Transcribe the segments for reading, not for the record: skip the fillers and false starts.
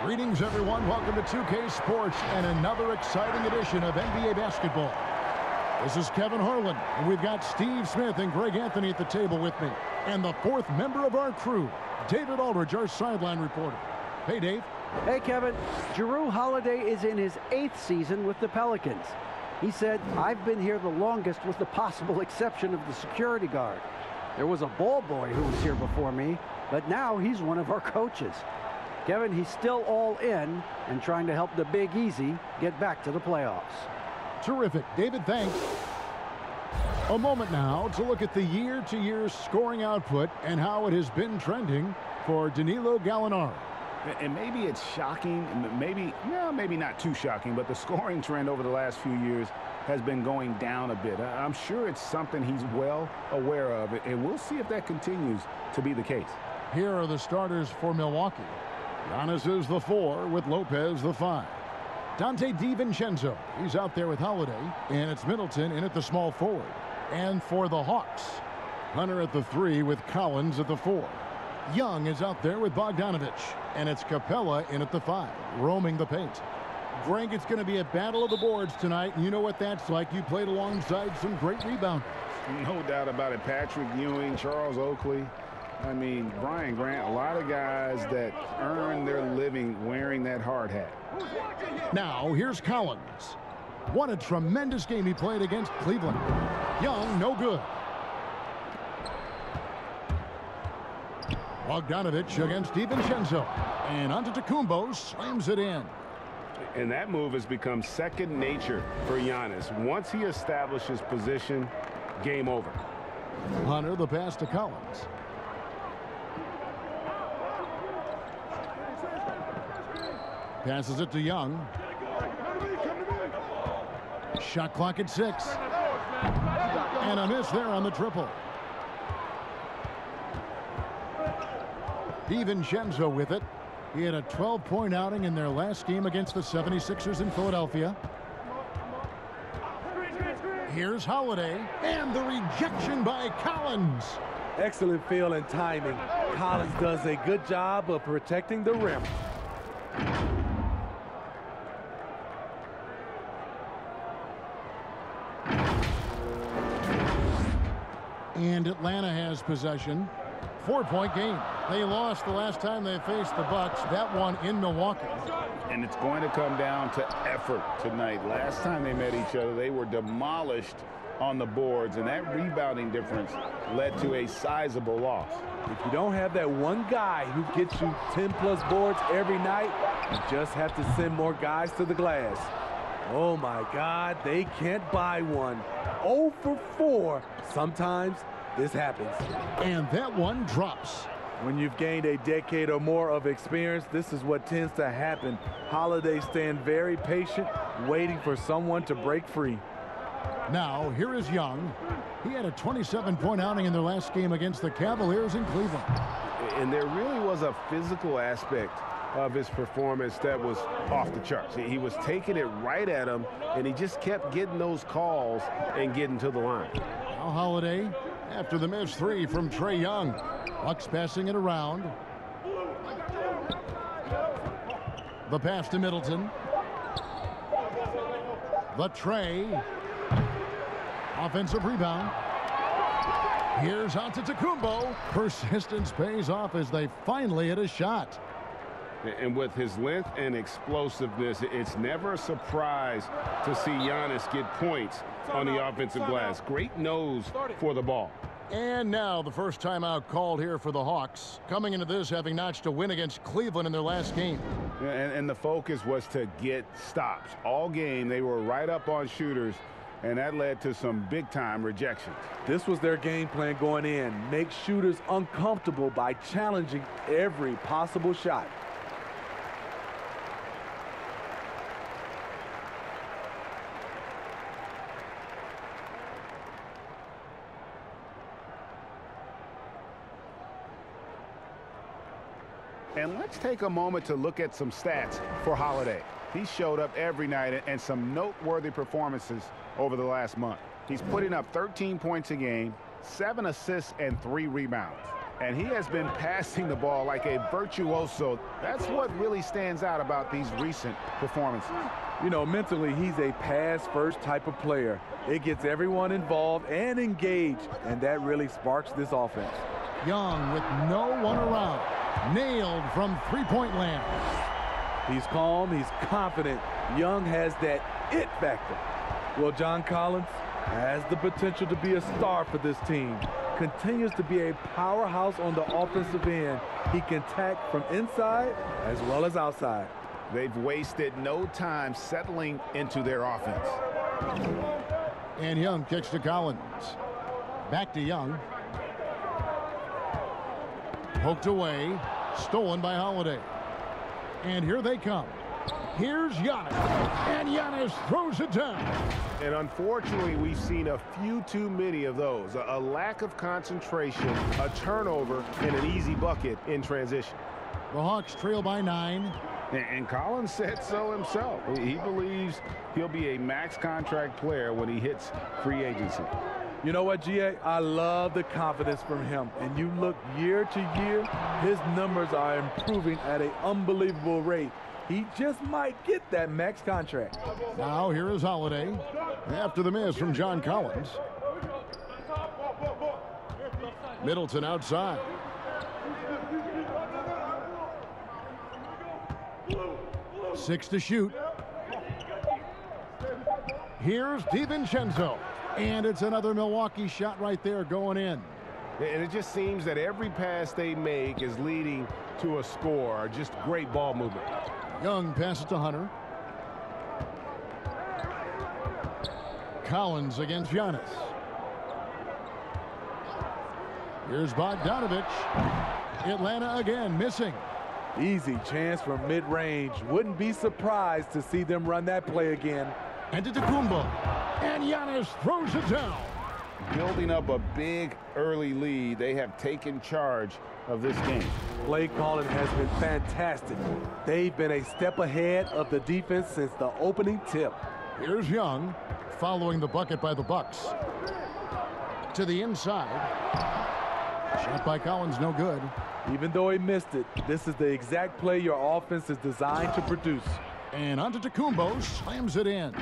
Greetings, everyone. Welcome to 2K Sports and another exciting edition of NBA basketball. This is Kevin Harlan, and we've got Steve Smith and Greg Anthony at the table with me. And the fourth member of our crew, David Aldridge, our sideline reporter. Hey, Dave. Hey, Kevin. Jrue Holiday is in his 8th season with the Pelicans. He said, "I've been here the longest with the possible exception of the security guard. There was a ball boy who was here before me, but now he's one of our coaches." Kevin, he's still all in and trying to help the Big Easy get back to the playoffs. Terrific. David, thanks. A moment now to look at the year-to-year scoring output and how it has been trending for Danilo Gallinari. And maybe it's shocking, maybe not too shocking, but the scoring trend over the last few years has been going down a bit. I'm sure it's something he's well aware of, and we'll see if that continues to be the case. Here are the starters for Milwaukee. Giannis is the 4 with Lopez the 5. Dante DiVincenzo, he's out there with Holiday, and it's Middleton in at the small forward. And for the Hawks, Hunter at the 3 with Collins at the 4. Young is out there with Bogdanovich, and it's Capella in at the 5, roaming the paint. Greg, it's going to be a battle of the boards tonight, and you know what that's like. You played alongside some great rebounders. No doubt about it. Patrick Ewing, Charles Oakley. I mean, Brian Grant, a lot of guys that earn their living wearing that hard hat. Now, here's Collins. What a tremendous game he played against Cleveland. Young, no good. Bogdanovich against DiVincenzo. And Antetokounmpo slams it in. And that move has become second nature for Giannis. Once he establishes position, game over. Hunter, the pass to Collins. Passes it to Young. Shot clock at 6. And a miss there on the triple. DiVincenzo with it. He had a 12-point outing in their last game against the 76ers in Philadelphia. Here's Holiday, and the rejection by Collins. Excellent feel and timing. Collins does a good job of protecting the rim. And Atlanta has possession. 4-point game. They lost the last time they faced the Bucks. That one in Milwaukee. And it's going to come down to effort tonight. Last time they met each other, they were demolished on the boards, and that rebounding difference led to a sizable loss. If you don't have that one guy who gets you 10-plus boards every night, you just have to send more guys to the glass. Oh, my God, they can't buy one. 0 for 4. Sometimes this happens. And that one drops. When you've gained a decade or more of experience, this is what tends to happen. Holiday staying very patient, waiting for someone to break free. Now, here is Young. He had a 27-point outing in their last game against the Cavaliers in Cleveland. And there really was a physical aspect of his performance that was off the charts. He was taking it right at him, and he just kept getting those calls and getting to the line. Now Holiday after the missed 3 from Trae Young. Bucks passing it around. The pass to Middleton. The Trae. Offensive rebound. Here's Antetokounmpo. Persistence pays off as they finally hit a shot. And with his length and explosiveness, it's never a surprise to see Giannis get points on the offensive glass. Great nose for the ball. And now the first timeout called here for the Hawks. Coming into this having notched a win against Cleveland in their last game. And the focus was to get stops. All game they were right up on shooters, and that led to some big-time rejections. This was their game plan going in. Make shooters uncomfortable by challenging every possible shot. And let's take a moment to look at some stats for Holiday. He showed up every night and some noteworthy performances over the last month. He's putting up 13 points a game, 7 assists, and 3 rebounds. And he has been passing the ball like a virtuoso. That's what really stands out about these recent performances. You know, mentally, he's a pass-first type of player. It gets everyone involved and engaged, and that really sparks this offense. Young with no one around. Nailed from three-point land. He's calm, he's confident. Young has that it factor. Well, John Collins has the potential to be a star for this team. Continues to be a powerhouse on the offensive end. He can attack from inside as well as outside. They've wasted no time settling into their offense. And Young kicks to Collins. Back to Young. Poked away. Stolen by Holiday. And here they come. Here's Giannis. And Giannis throws it down. And unfortunately, we've seen a few too many of those. A lack of concentration, a turnover, and an easy bucket in transition. The Hawks trail by 9. And Collins said so himself. He believes he'll be a max contract player when he hits free agency. You know what, GA? I love the confidence from him. And you look year to year, his numbers are improving at an unbelievable rate. He just might get that max contract. Now here is Holiday after the miss from John Collins. Middleton outside. Six to shoot. Here's DiVincenzo. And it's another Milwaukee shot right there going in. And it just seems that every pass they make is leading to a score. Just great ball movement. Young passes to Hunter. Collins against Giannis. Here's Bogdanovich. Atlanta again missing. Easy chance from mid-range. Wouldn't be surprised to see them run that play again. And to Kumbo. And Giannis throws it down. Building up a big early lead, they have taken charge of this game. Play calling has been fantastic. They've been a step ahead of the defense since the opening tip. Here's Young following the bucket by the Bucks. To the inside. Shot by Collins, no good. Even though he missed it, this is the exact play your offense is designed to produce. And Antetokounmpo slams it in.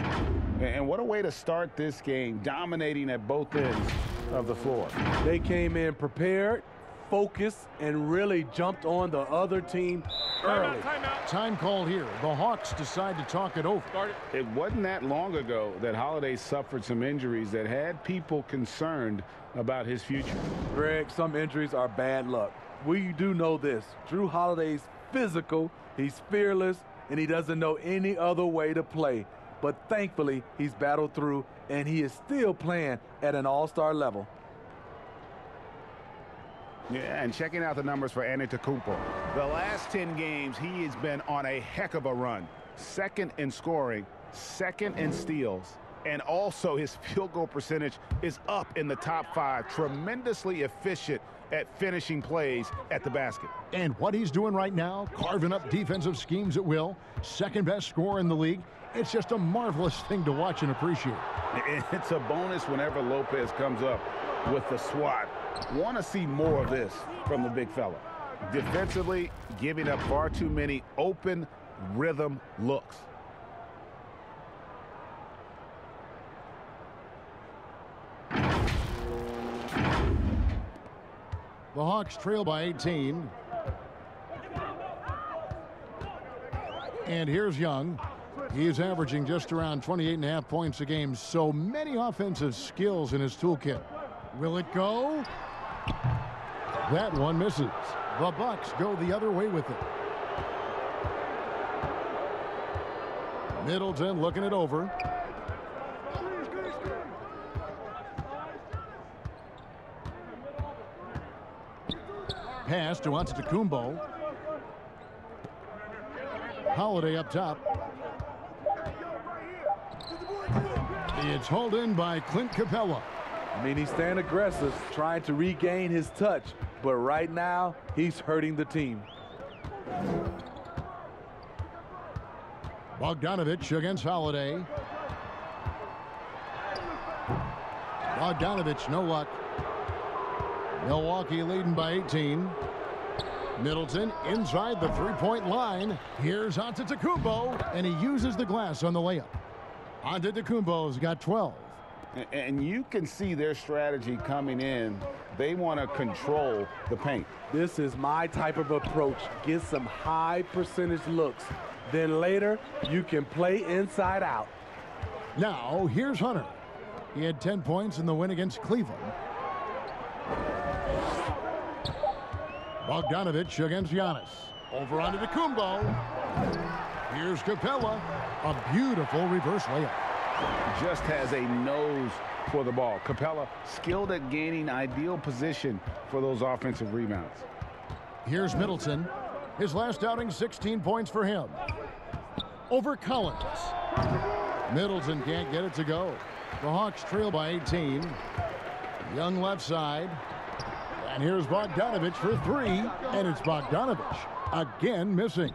And what a way to start this game, dominating at both ends of the floor. They came in prepared, focused, and really jumped on the other team early. Time called here. The Hawks decide to talk it over. It wasn't that long ago that Holiday suffered some injuries that had people concerned about his future. Greg, some injuries are bad luck. We do know this. Jrue Holiday's physical, he's fearless, and he doesn't know any other way to play. But thankfully, he's battled through, and he is still playing at an all-star level. Yeah, and checking out the numbers for Antetokounmpo. The last 10 games, he has been on a heck of a run. Second in scoring, second in steals, and also his field goal percentage is up in the top 5. Tremendously efficient at finishing plays at the basket. And what he's doing right now, carving up defensive schemes at will, second best scorer in the league. It's just a marvelous thing to watch and appreciate. It's a bonus whenever Lopez comes up with the swat. Want to see more of this from the big fella. Defensively, giving up far too many open rhythm looks. The Hawks trail by 18. And here's Young. He's averaging just around 28.5 points a game. So many offensive skills in his toolkit. Will it go? That one misses. The Bucks go the other way with it. Middleton looking it over. Pass to Antetokounmpo. Holiday up top. It's hauled in by Clint Capella. I mean, he's staying aggressive, trying to regain his touch, but right now, he's hurting the team. Bogdanovich against Holiday. Bogdanovich, no luck. Milwaukee leading by 18. Middleton inside the three-point line. Here's Antetokounmpo, and he uses the glass on the layup. Antetokounmpo's got 12. And you can see their strategy coming in. They want to control the paint. This is my type of approach. Get some high percentage looks. Then later, you can play inside out. Now, here's Hunter. He had 10 points in the win against Cleveland. Bogdanovich against Giannis. Over onto Antetokounmpo. Here's Capella. A beautiful reverse layup. Just has a nose for the ball. Capella skilled at gaining ideal position for those offensive rebounds. Here's Middleton. His last outing, 16 points for him. Over Collins. Middleton can't get it to go. The Hawks trail by 18. Young left side. And here's Bogdanovich for three. And it's Bogdanovich again missing.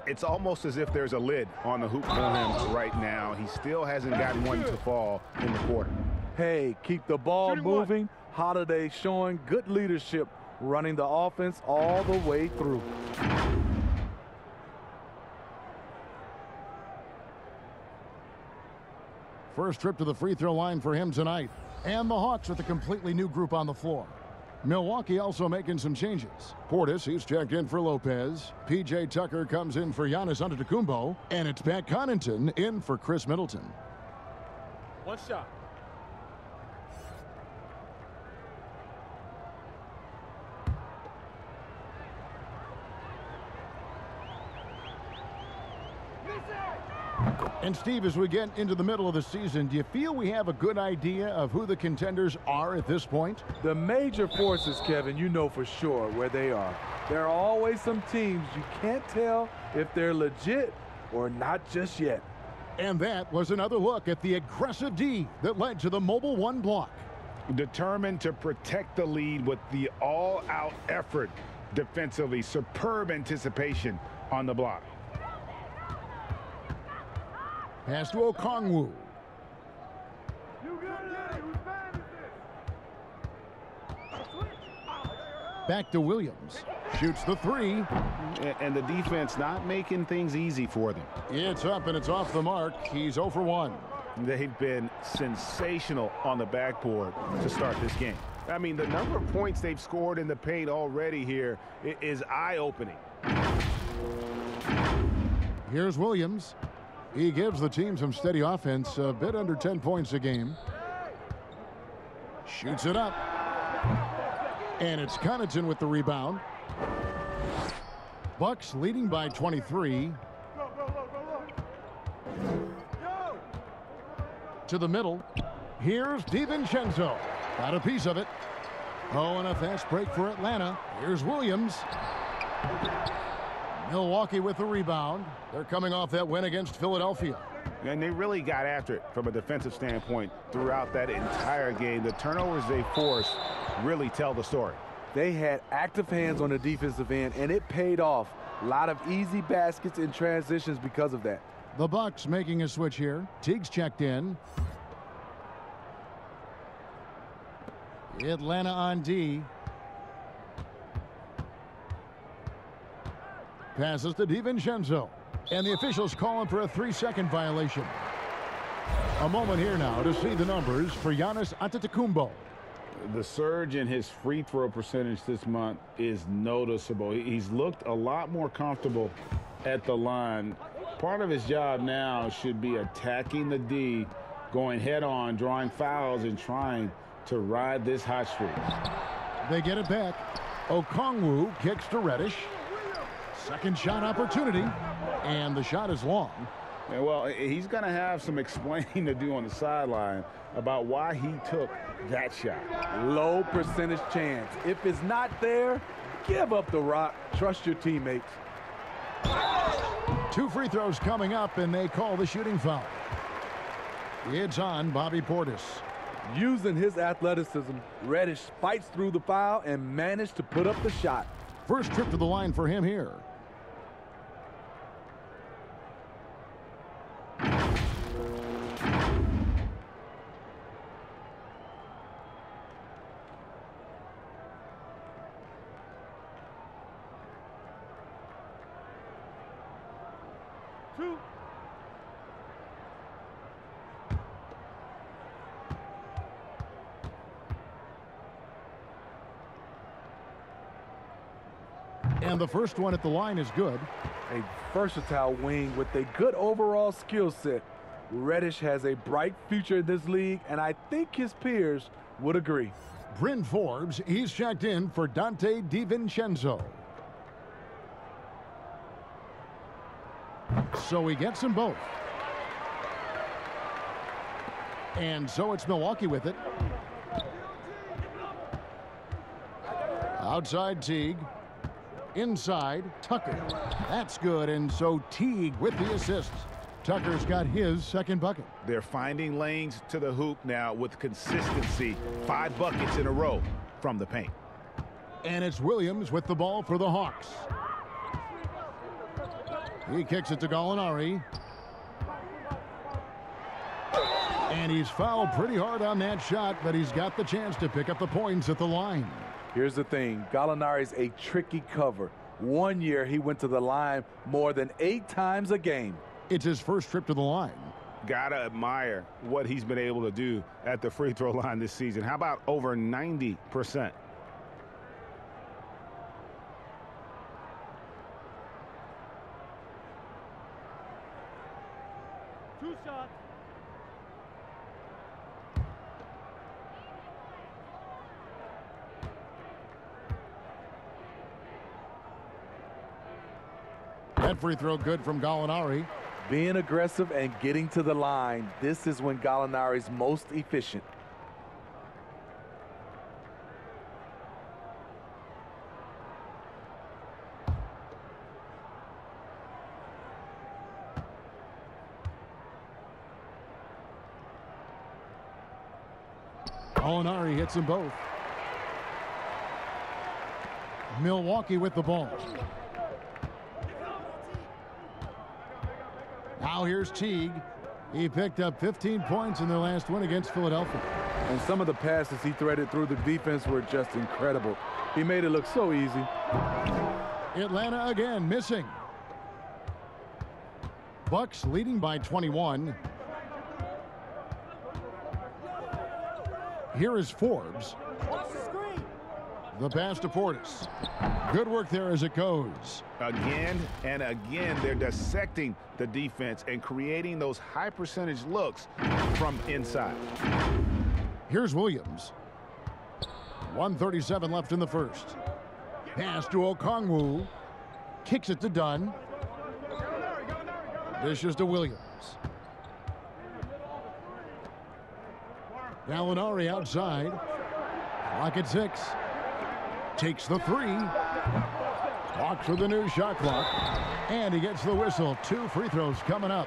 It's almost as if there's a lid on the hoop for him right now. He still hasn't gotten one to fall in the quarter. Hey, keep the ball moving. Holiday showing good leadership, running the offense all the way through. First trip to the free throw line for him tonight. And the Hawks with a completely new group on the floor. Milwaukee also making some changes. Portis, he's checked in for Lopez. P.J. Tucker comes in for Giannis Antetokounmpo. And it's Pat Connaughton in for Chris Middleton. One shot. And Steve, as we get into the middle of the season, do you feel we have a good idea of who the contenders are at this point? The major forces, Kevin, you know for sure where they are. There are always some teams you can't tell if they're legit or not just yet. And that was another look at the aggressive D that led to the Mobile One block. Determined to protect the lead with the all-out effort defensively. Superb anticipation on the block. Pass to Okongwu. Back to Williams. Shoots the three. And the defense not making things easy for them. It's up and it's off the mark. He's 0 for 1. They've been sensational on the backboard to start this game. I mean, the number of points they've scored in the paint already here is eye-opening. Here's Williams. He gives the team some steady offense, a bit under 10 points a game. Shoots it up. And it's Connaughton with the rebound. Bucks leading by 23. To the middle. Here's DiVincenzo. Got a piece of it. Oh, and a fast break for Atlanta. Here's Williams. Milwaukee with the rebound. They're coming off that win against Philadelphia. And they really got after it from a defensive standpoint throughout that entire game. The turnovers they forced really tell the story. They had active hands on the defensive end, and it paid off. A lot of easy baskets and transitions because of that. The Bucks making a switch here. Teague's checked in. Atlanta on D. Passes to DiVincenzo. And the officials calling for a 3-second violation. A moment here now to see the numbers for Giannis Antetokounmpo. The surge in his free throw percentage this month is noticeable. He's looked a lot more comfortable at the line. Part of his job now should be attacking the D, going head on, drawing fouls, and trying to ride this hot streak. They get it back. Okongwu kicks to Reddish. Second shot opportunity, and the shot is long. And well, he's going to have some explaining to do on the sideline about why he took that shot. Low percentage chance. If it's not there, give up the rock. Trust your teammates. 2 free throws coming up, and they call the shooting foul. It's on Bobby Portis. Using his athleticism, Reddish fights through the foul and managed to put up the shot. First trip to the line for him here. 2. And the first one at the line is good. A versatile wing with a good overall skill set. Reddish has a bright future in this league, and I think his peers would agree. Bryn Forbes, he's checked in for Dante DiVincenzo. So he gets them both. And so it's Milwaukee with it. Outside Teague. Inside Tucker. That's good, and so Teague with the assist. Tucker's got his second bucket. They're finding lanes to the hoop now with consistency. 5 buckets in a row from the paint. And it's Williams with the ball for the Hawks. He kicks it to Gallinari. And he's fouled pretty hard on that shot, but he's got the chance to pick up the points at the line. Here's the thing. Gallinari's a tricky cover. One year he went to the line more than 8 times a game. It's his first trip to the line. Gotta admire what he's been able to do at the free throw line this season. How about over 90%? Two shots. That free throw good from Gallinari. Being aggressive and getting to the line, this is when Gallinari's most efficient. Gallinari hits them both. Milwaukee with the ball. Now here's Teague. He picked up 15 points in their last win against Philadelphia. And some of the passes he threaded through the defense were just incredible. He made it look so easy. Atlanta again missing. Bucks leading by 21. Here is Forbes. The pass to Portis. Good work there as it goes. Again and again, they're dissecting the defense and creating those high percentage looks from inside. Here's Williams. 1:37 left in the first. Pass to Okongwu. Kicks it to Dunn. Dishes to Williams. Gallinari outside. Clock at 6. Takes the 3. Walks with the new shot clock. And he gets the whistle. 2 free throws coming up.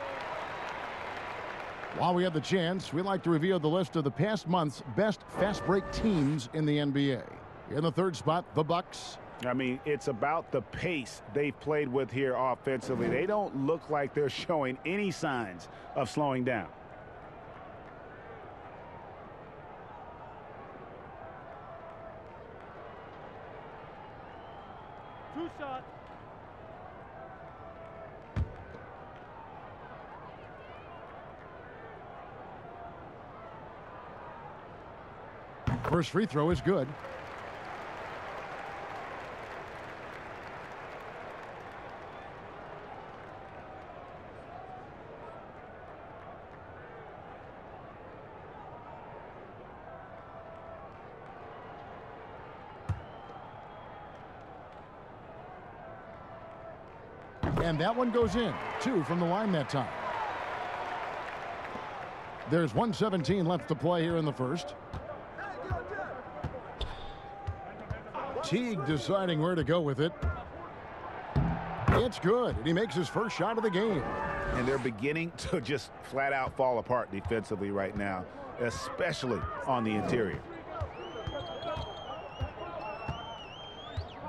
While we have the chance, we'd like to reveal the list of the past month's best fast break teams in the NBA. In the third spot, the Bucks. I mean, it's about the pace they've played with here offensively. They don't look like they're showing any signs of slowing down. Two shots. First free throw is good. And that one goes in. 2 from the line that time. There's 1:17 left to play here in the first. Teague deciding where to go with it. It's good. And he makes his first shot of the game. And they're beginning to just flat out fall apart defensively right now, especially on the interior.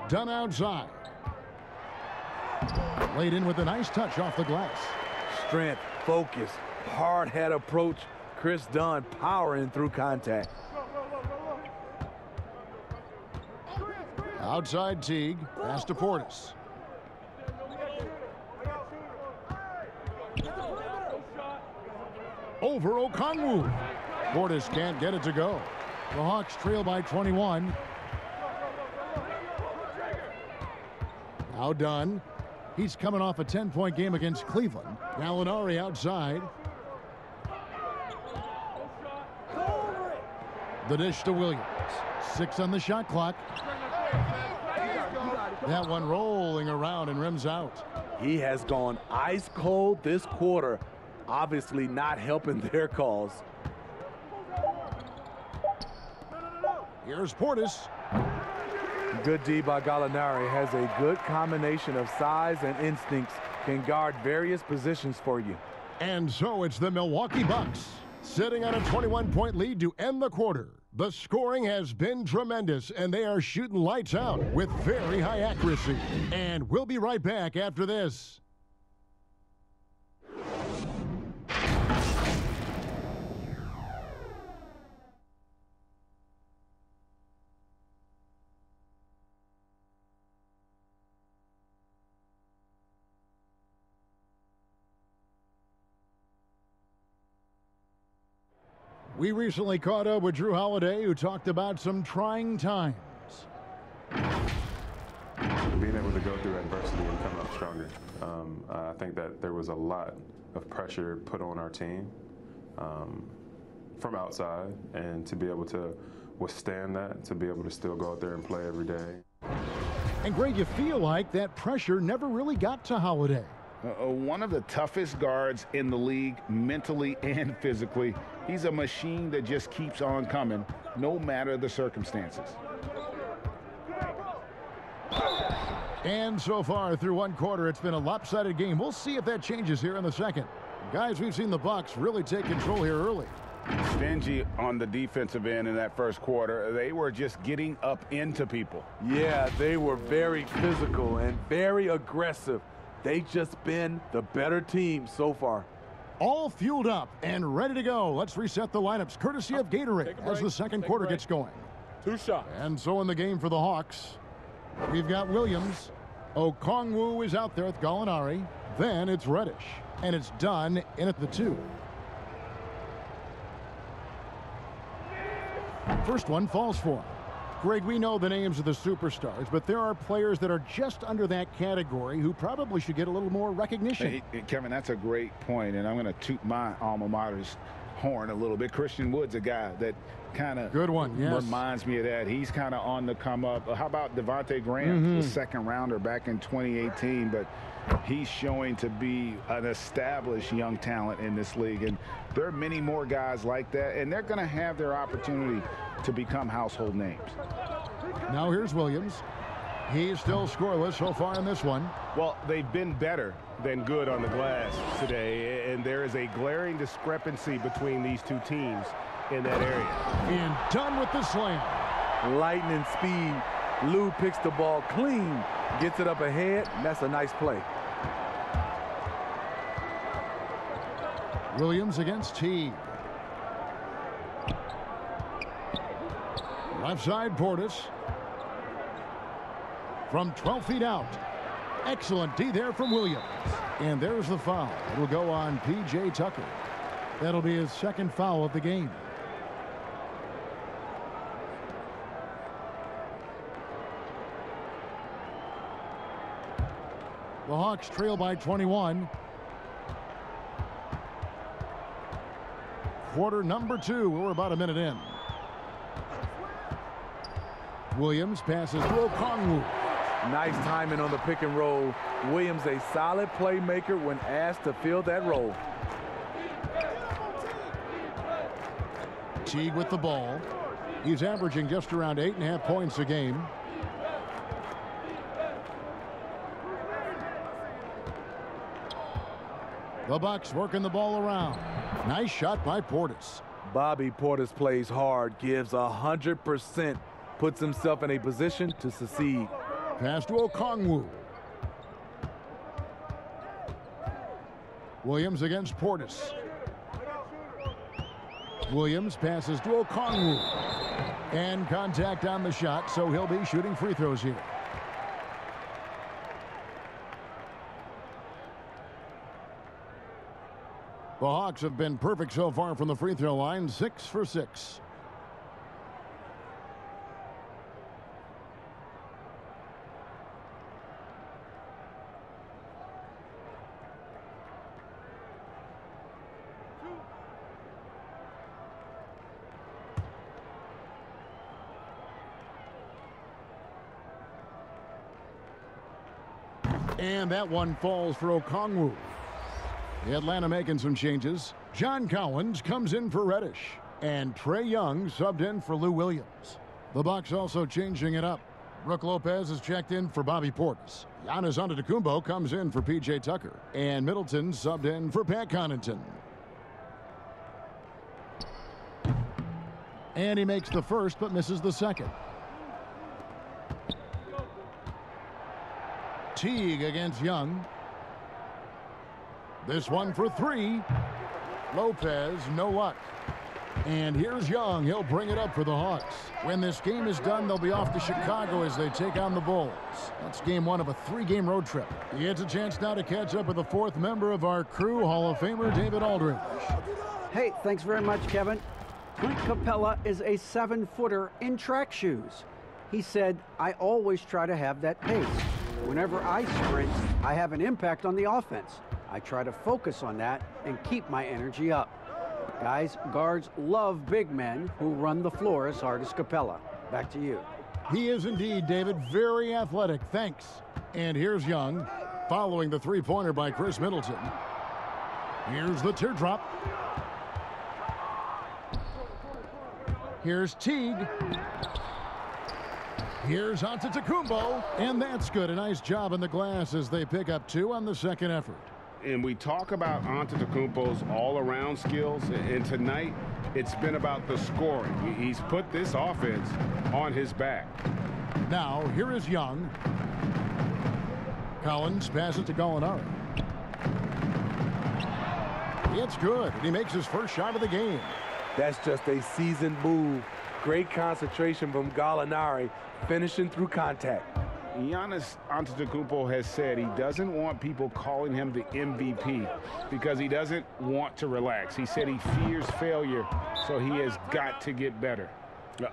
Dunn outside. Laid in with a nice touch off the glass. Strength, focus, hard head approach. Chris Dunn powering through contact. Outside Teague. Pass to Portis. over Okongwu. Portis can't get it to go. The Hawks trail by 21. Now done. He's coming off a 10-point game against Cleveland. Gallinari outside. The dish to Williams. 6 on the shot clock. That one rolling around and rims out. He has gone ice cold this quarter. Obviously not helping their cause. Here's Portis. Good D by Gallinari. Has a good combination of size and instincts. Can guard various positions for you. And so it's the Milwaukee Bucks sitting on a 21-point lead to end the quarter. The scoring has been tremendous, and they are shooting lights out with very high accuracy. And we'll be right back after this. We recently caught up with Drew Holiday, who talked about some trying times. Being able to go through adversity and come out stronger. I think that there was a lot of pressure put on our team from outside, and to be able to withstand that, to be able to still go out there and play every day. And Greg, you feel like that pressure never really got to Holiday. One of the toughest guards in the league, mentally and physically. He's a machine that just keeps on coming, no matter the circumstances. And so far through one quarter, it's been a lopsided game. We'll see if that changes here in the second. Guys, we've seen the Bucks really take control here early. Stingy on the defensive end in that first quarter. They were just getting up into people. Yeah, they were very physical and very aggressive. They've just been the better team so far. All fueled up and ready to go. Let's reset the lineups courtesy of Gatorade as the second quarter gets going. 2 shots. And so in the game for the Hawks, we've got Williams. Okongwu is out there with Gallinari. Then it's Reddish. And it's done in at the 2. First one falls for him. Greg, we know the names of the superstars, but there are players that are just under that category who probably should get a little more recognition. Hey, Kevin, that's a great point, and I'm going to toot my alma mater's horn a little bit. Christian Wood's a guy that kind of reminds me of that. He's kind of on the come up. How about Devontae Graham, the second rounder back in 2018, but he's showing to be an established young talent in this league, and there are many more guys like that, and they're going to have their opportunity to become household names. Now here's Williams. He's still scoreless so far in this one. Well, they've been better than good on the glass today, and there is a glaring discrepancy between these two teams in that area. And done with the slam. Lightning speed. Lou picks the ball clean, gets it up ahead, and that's a nice play. Williams against Teague. Left side, Portis. From 12 feet out. Excellent D there from Williams. And there's the foul. It'll go on P.J. Tucker. That'll be his second foul of the game. The Hawks trail by 21. Quarter number 2. We're about a minute in. Williams passes to Okongwu. Nice timing on the pick and roll. Williams a solid playmaker when asked to fill that role. Teague with the ball. He's averaging just around 8.5 points a game. The Bucks working the ball around. Nice shot by Portis. Bobby Portis plays hard, gives 100%, puts himself in a position to succeed. Pass to Okongwu. Williams against Portis. Williams passes to Okongwu. And contact on the shot, so he'll be shooting free throws here. The Hawks have been perfect so far from the free throw line, 6 for 6. And that one falls for Okongwu. Atlanta making some changes. John Collins comes in for Reddish. And Trae Young subbed in for Lou Williams. The Bucks also changing it up. Brook Lopez is checked in for Bobby Portis. Giannis Antetokounmpo comes in for P.J. Tucker. And Middleton subbed in for Pat Connaughton. And he makes the first but misses the second. Teague against Young. This one for three. Lopez, no luck. And here's Young. He'll bring it up for the Hawks. When this game is done, they'll be off to Chicago as they take on the Bulls. That's game one of a 3-game road trip. He gets a chance now to catch up with the fourth member of our crew, Hall of Famer David Aldridge. Hey, thanks very much, Kevin. Clint Capella is a 7-footer in track shoes. He said, I always try to have that pace. Whenever I sprint, I have an impact on the offense. I try to focus on that and keep my energy up. Guys, guards love big men who run the floor as hard as Capella. Back to you. He is indeed, David, very athletic. Thanks. And here's Young, following the three-pointer by Chris Middleton. Here's the teardrop. Here's Teague. Here's Antetokounmpo, and that's good. A nice job on the glass as they pick up 2 on the second effort. And we talk about Antetokounmpo's all-around skills, and tonight it's been about the scoring. He's put this offense on his back. Now, here is Young. Collins passes to Gallinari. It's good, and he makes his first shot of the game. That's just a seasoned move. Great concentration from Gallinari, finishing through contact. Giannis Antetokounmpo has said he doesn't want people calling him the MVP because he doesn't want to relax. He said he fears failure, so he has got to get better.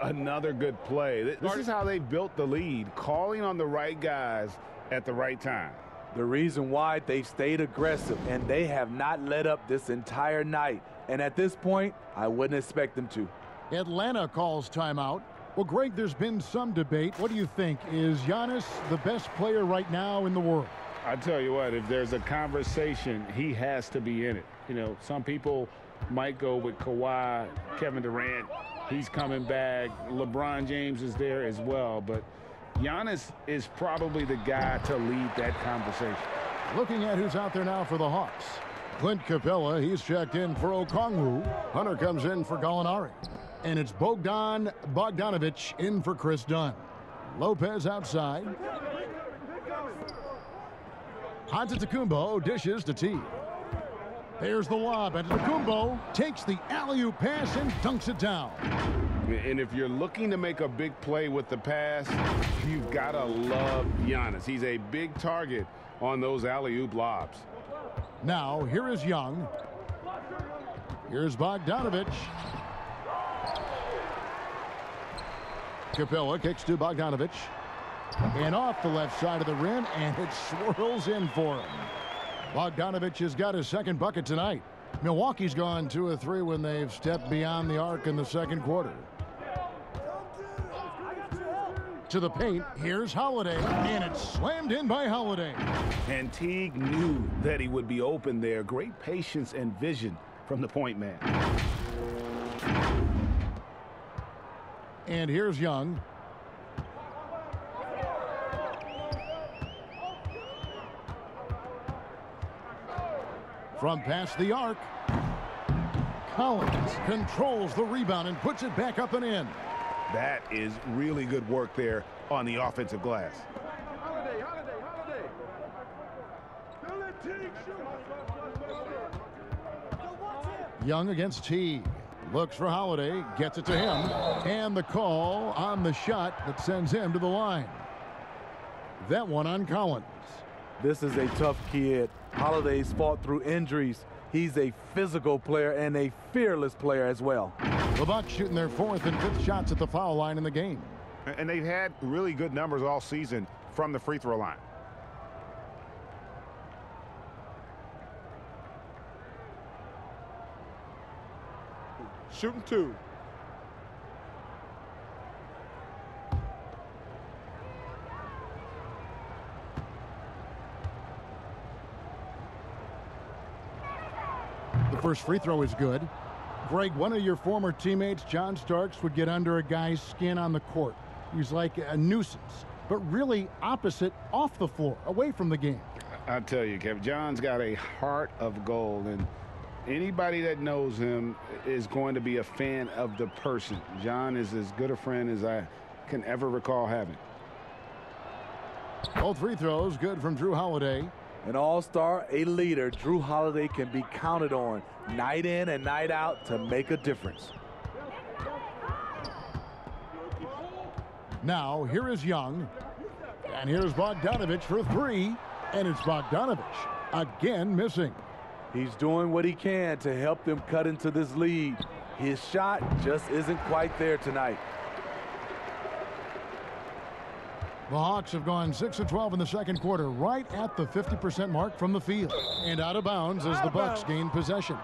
Another good play. This is how they built the lead, calling on the right guys at the right time. The reason why they've stayed aggressive, and they have not let up this entire night. And at this point, I wouldn't expect them to. Atlanta calls timeout. Well, Greg, there's been some debate. What do you think? Is Giannis the best player right now in the world? I tell you what, if there's a conversation, he has to be in it. You know, some people might go with Kawhi, Kevin Durant. He's coming back. LeBron James is there as well. But Giannis is probably the guy to lead that conversation. Looking at who's out there now for the Hawks. Clint Capella, he's checked in for Okongwu. Hunter comes in for Gallinari. And it's Bogdan Bogdanovic in for Chris Dunn. Lopez outside. Antetokounmpo dishes to T. There's the lob. Antetokounmpo takes the alley-oop pass and dunks it down. And if you're looking to make a big play with the pass, you've got to love Giannis. He's a big target on those alley-oop lobs. Now, here is Young. Here's Bogdanovic. Capella kicks to Bogdanovic. And off the left side of the rim, and it swirls in for him. Bogdanovic has got his second bucket tonight. Milwaukee's gone 2 of 3 when they've stepped beyond the arc in the second quarter. To the paint, here's Holiday, and it's slammed in by Holiday. And Teague knew that he would be open there. Great patience and vision from the point man. And here's Young. From past the arc, Collins controls the rebound and puts it back up and in. That is really good work there on the offensive glass. Young against Teague. Looks for Holiday, gets it to him, and the call on the shot that sends him to the line. That one on Collins. This is a tough kid. Holiday's fought through injuries, He's a physical player and a fearless player as well. The Bucks shooting their 4th and 5th shots at the foul line in the game. And they've had really good numbers all season from the free throw line. Shooting 2. The first free throw is good. Greg, one of your former teammates, John Starks, would get under a guy's skin on the court. He's like a nuisance, but really opposite off the floor, away from the game. I tell you, Kevin, John's got a heart of gold, and anybody that knows him is going to be a fan of the person. John is as good a friend as I can ever recall having. Both free throws good from Drew Holiday. An all-star, a leader, Drew Holiday can be counted on night in and night out to make a difference. Now, here is Young. And here's Bogdanovich for 3. And it's Bogdanovich again missing. He's doing what he can to help them cut into this lead. His shot just isn't quite there tonight. The Hawks have gone 6 of 12 in the second quarter, right at the 50% mark from the field. And out of bounds as the Bucks gain possession.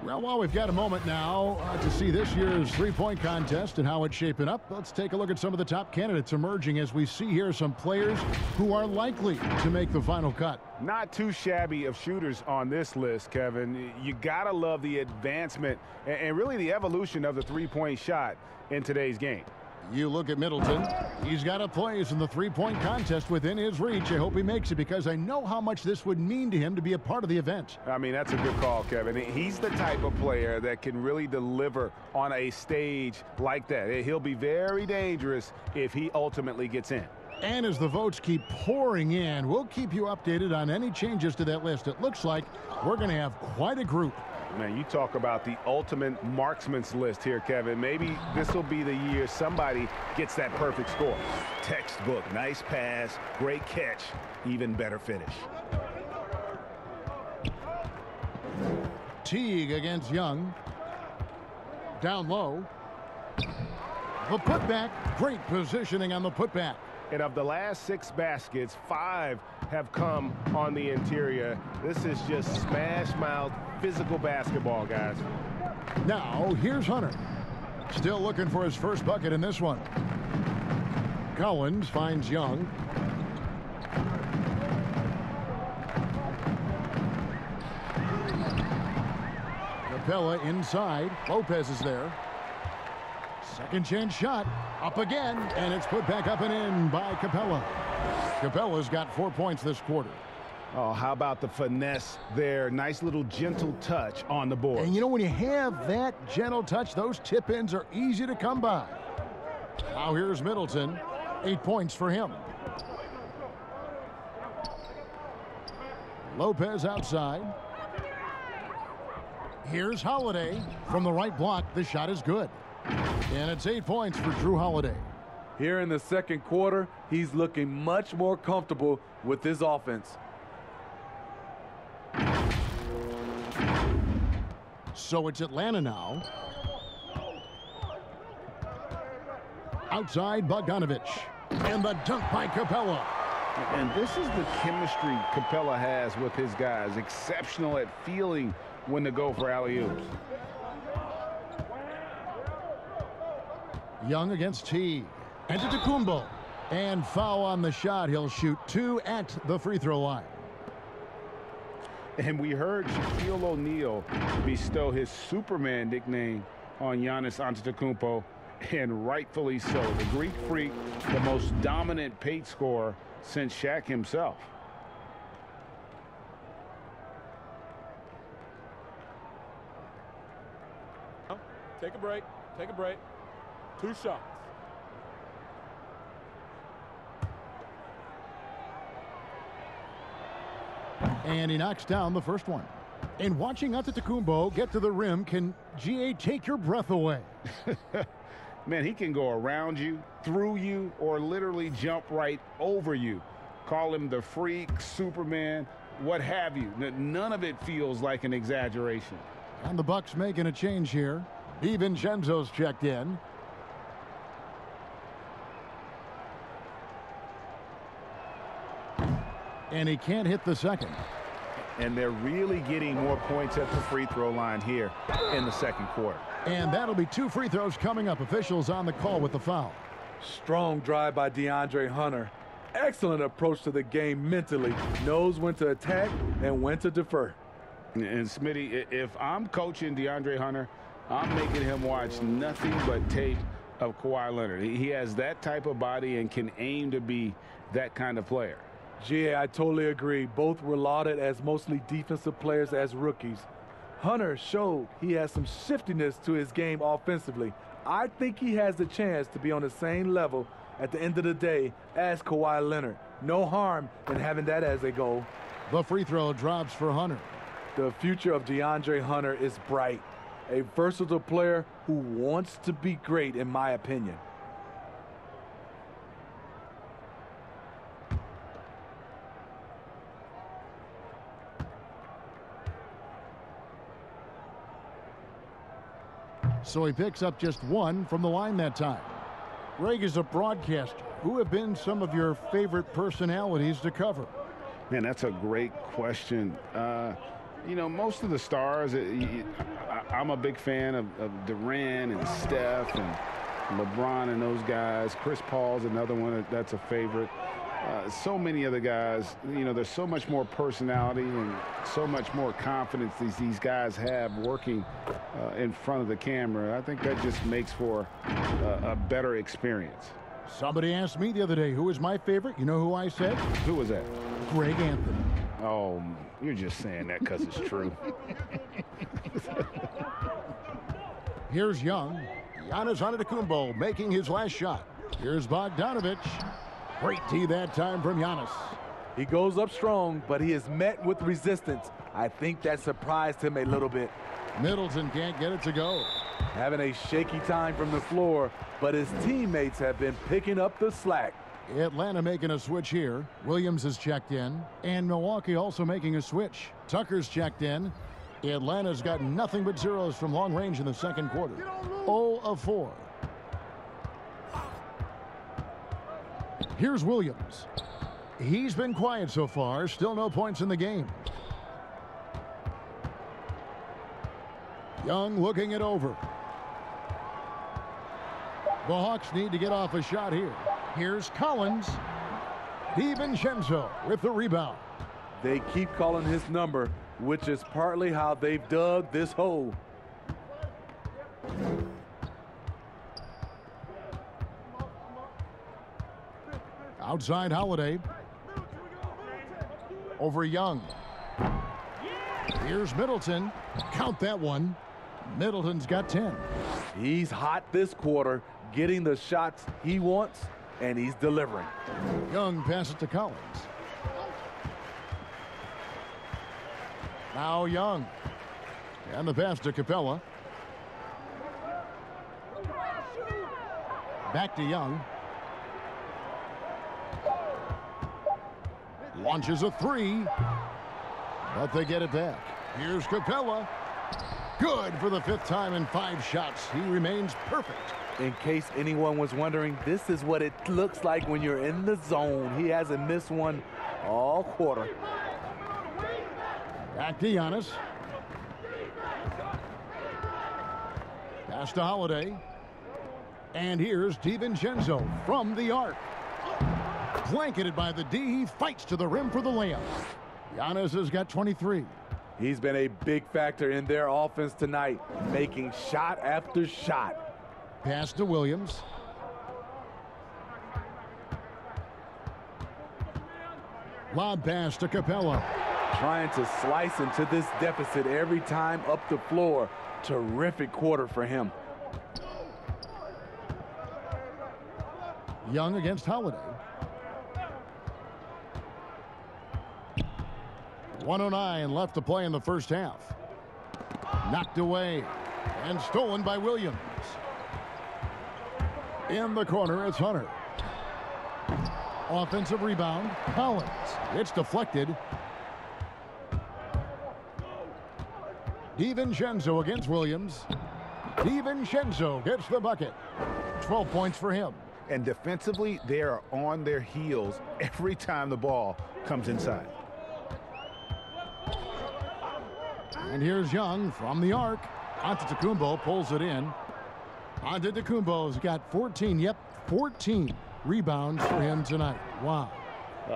Well, while we've got a moment now to see this year's three-point contest and how it's shaping up, let's take a look at some of the top candidates emerging as we see here some players who are likely to make the final cut. Not too shabby of shooters on this list, Kevin. You gotta love the advancement and really the evolution of the three-point shot in today's game. You look at Middleton. He's got a place in the three-point contest within his reach. I hope he makes it because I know how much this would mean to him to be a part of the event. I mean, that's a good call, Kevin. He's the type of player that can really deliver on a stage like that. He'll be very dangerous if he ultimately gets in. And as the votes keep pouring in, we'll keep you updated on any changes to that list. It looks like we're going to have quite a group. Man, you talk about the ultimate marksman's list here, Kevin. Maybe this will be the year somebody gets that perfect score. Textbook, nice pass, great catch, even better finish. Teague against Young. Down low. The putback, great positioning on the putback. And of the last 6 baskets, 5 have come on the interior. This is just smash-mouth physical basketball, guys. Now, here's Hunter. Still looking for his first bucket in this one. Collins finds Young. Capella inside. Lopez is there. Second chance shot. Up again, and it's put back up and in by Capella. Capella's got 4 points this quarter. Oh, how about the finesse there? Nice little gentle touch on the board. And you know, when you have that gentle touch, those tip-ins are easy to come by. Now here's Middleton. 8 points for him. Lopez outside. Here's Holiday from the right block. The shot is good. And it's 8 points for Drew Holiday. Here in the second quarter, he's looking much more comfortable with his offense. So it's Atlanta now. Outside Bogdanovich. And the dunk by Capella. And this is the chemistry Capella has with his guys. Exceptional at feeling when to go for alley-oops. Young against Teague. Antetokounmpo. And foul on the shot. He'll shoot 2 at the free throw line. And we heard Shaquille O'Neal bestow his Superman nickname on Giannis Antetokounmpo, and rightfully so. The Greek Freak, the most dominant paint scorer since Shaq himself. Take a break. Take a break. 2 shots. And he knocks down the first one. And watching Antetokounmpo get to the rim can, GA, take your breath away. Man, he can go around you, through you, or literally jump right over you. Call him the Freak, Superman, what have you. None of it feels like an exaggeration. And the Bucks making a change here. DiVincenzo's checked in. And he can't hit the second. And they're really getting more points at the free throw line here in the second quarter. And that'll be 2 free throws coming up. Officials on the call with the foul. Strong drive by DeAndre Hunter. Excellent approach to the game mentally. Knows when to attack and when to defer. And Smitty, if I'm coaching DeAndre Hunter, I'm making him watch nothing but tape of Kawhi Leonard. He has that type of body and can aim to be that kind of player. GA, I totally agree. Both were lauded as mostly defensive players as rookies. Hunter showed he has some shiftiness to his game offensively. I think he has the chance to be on the same level at the end of the day as Kawhi Leonard. No harm in having that as a goal. The free throw drops for Hunter. The future of DeAndre Hunter is bright. A versatile player who wants to be great, in my opinion. So he picks up just 1 from the line that time. Greg, is a broadcaster, who have been some of your favorite personalities to cover? Man, that's a great question. You know, most of the stars, I'm a big fan of Durant and Steph and LeBron and those guys. Chris Paul's another one that's a favorite. So many other guys, you know, there's so much more personality and so much more confidence these guys have working in front of the camera. I think that just makes for a better experience. Somebody asked me the other day, who is my favorite? You know who I said? Who was that? Greg Anthony. Oh, you're just saying that because it's true. Here's Young. Giannis Antetokounmpo making his last shot. Here's Bogdanović. Great D that time from Giannis. He goes up strong, but he is met with resistance. I think that surprised him a little bit. Middleton can't get it to go. Having a shaky time from the floor, but his teammates have been picking up the slack. Atlanta making a switch here. Williams is checked in. And Milwaukee also making a switch. Tucker's checked in. Atlanta's got nothing but zeros from long range in the second quarter. 0 of 4. Here's Williams. He's been quiet so far. Still no points in the game. Young looking it over. The Hawks need to get off a shot here. Here's Collins. DiVincenzo with the rebound. They keep calling his number, which is partly how they've dug this hole. Outside Holiday. Over Young. Here's Middleton. Count that one. Middleton's got 10. He's hot this quarter, getting the shots he wants, and he's delivering. Young passes to Collins. Now Young. And the pass to Capella. Back to Young. Launches a 3. But they get it back. Here's Capella. Good for the 5th time in 5 shots. He remains perfect. In case anyone was wondering, this is what it looks like when you're in the zone. He hasn't missed one all quarter. Back to Giannis. Pass to Holiday. And here's DiVincenzo from the arc. Blanketed by the D. He fights to the rim for the layup. Giannis has got 23. He's been a big factor in their offense tonight, making shot after shot. Pass to Williams. Lob pass to Capella. Trying to slice into this deficit every time up the floor. Terrific quarter for him. Young against Holiday. 1:09 left to play in the first half. Knocked away and stolen by Williams. In the corner, it's Hunter. Offensive rebound, Collins. It's deflected. DiVincenzo against Williams. DiVincenzo gets the bucket. 12 points for him. And defensively, they are on their heels every time the ball comes inside. And here's Young from the arc. Antetokounmpo pulls it in. Antetokounmpo's got 14 rebounds for him tonight. Wow.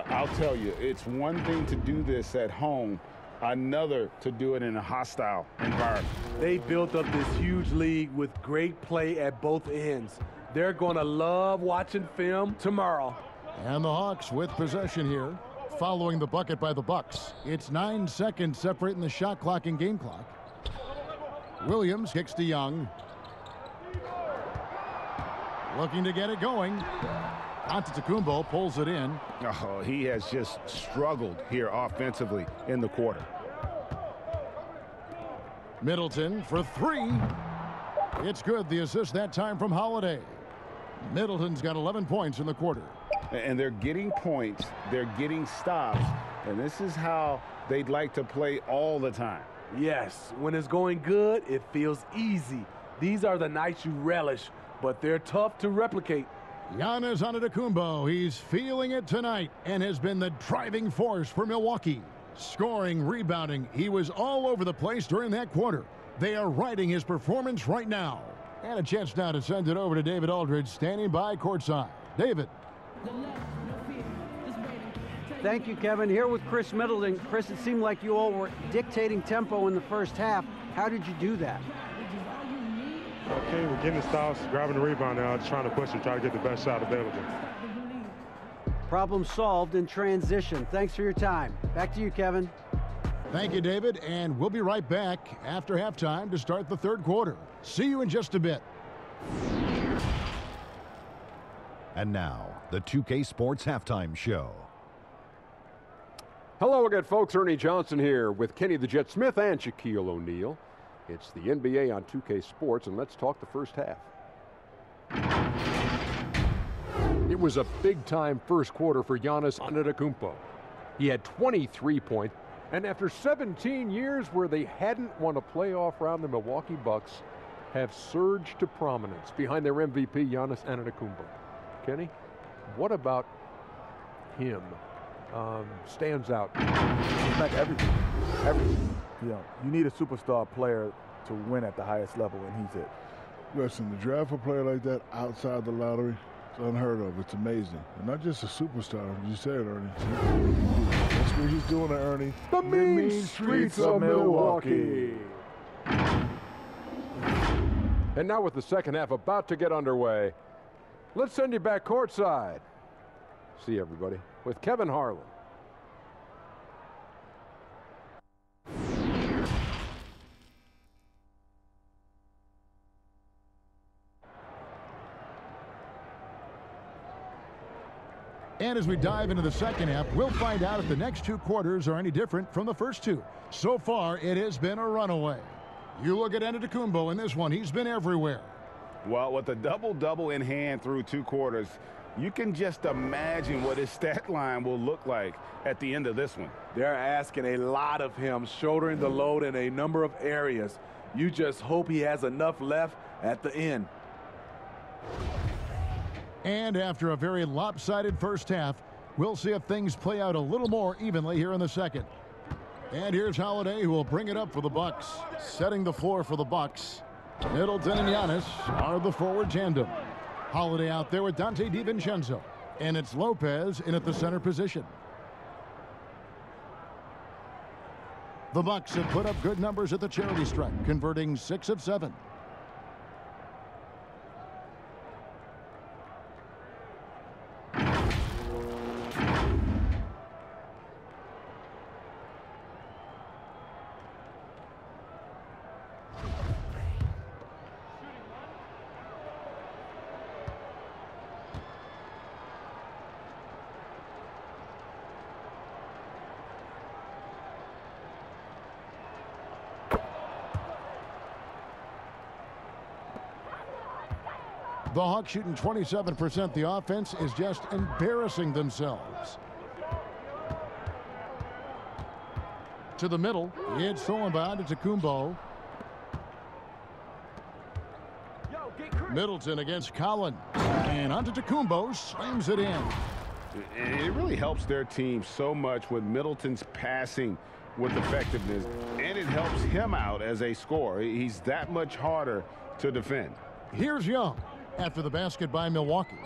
I'll tell you, it's one thing to do this at home, another to do it in a hostile environment. They built up this huge league with great play at both ends. They're going to love watching film tomorrow. And the Hawks with possession here, following the bucket by the Bucks. It's 9 seconds separating the shot clock and game clock. Williams kicks to Young. Looking to get it going. Antetokounmpo pulls it in. Oh, he has just struggled here offensively in the quarter. Middleton for three. It's good. The assist that time from Holiday. Middleton's got 11 points in the quarter. And they're getting points. They're getting stops. And this is how they'd like to play all the time. Yes, when it's going good, it feels easy. These are the nights you relish, but they're tough to replicate. Giannis Antetokounmpo, he's feeling it tonight and has been the driving force for Milwaukee. Scoring, rebounding, he was all over the place during that quarter. They are riding his performance right now. And a chance now to send it over to David Aldridge, standing by courtside. David. Thank you, Kevin. Here with Chris Middleton. Chris, it seemed like you all were dictating tempo in the first half. How did you do that? Okay, we're getting the stops, grabbing the rebound now, just trying to push and try to get the best shot available. Problem solved in transition. Thanks for your time. Back to you, Kevin. Thank you, David, and we'll be right back after halftime to start the third quarter. See you in just a bit. And now, the 2K Sports Halftime Show. Hello again, folks. Ernie Johnson here with Kenny the Jet Smith and Shaquille O'Neal. It's the NBA on 2K Sports, and let's talk the first half. It was a big-time first quarter for Giannis Antetokounmpo. He had 23 points, and after 17 years where they hadn't won a playoff round, the Milwaukee Bucks have surged to prominence behind their MVP, Giannis Antetokounmpo. Kenny, what about him stands out? Like everything. You know, you need a superstar player to win at the highest level, and he's it. Listen, to draft a player like that outside the lottery, it's unheard of. It's amazing. And not just a superstar, you said it, Ernie. That's what he's doing to Ernie. The mean streets of Milwaukee. And now with the second half about to get underway, let's send you back courtside. See everybody with Kevin Harlan. And as we dive into the second half, we'll find out if the next two quarters are any different from the first two. So far, it has been a runaway. You look at Antetokounmpo in this one, he's been everywhere. Well, with a double-double in hand through two quarters, you can just imagine what his stat line will look like at the end of this one. They're asking a lot of him, shouldering the load in a number of areas. You just hope he has enough left at the end. And after a very lopsided first half, we'll see if things play out a little more evenly here in the second. And here's Holiday, who will bring it up for the Bucks. Setting the floor for the Bucks. Middleton and Giannis are the forward tandem. Holiday out there with Dante DiVincenzo. And it's Lopez in at the center position. The Bucks have put up good numbers at the charity stripe, converting 6 of 7. The Hawks shooting 27%. The offense is just embarrassing themselves. To the middle, it's stolen by Antetokounmpo. Middleton against Collins. And Antetokounmpo slams it in. It really helps their team so much with Middleton's passing with effectiveness, and it helps him out as a scorer. He's that much harder to defend. Here's Young after the basket by Milwaukee.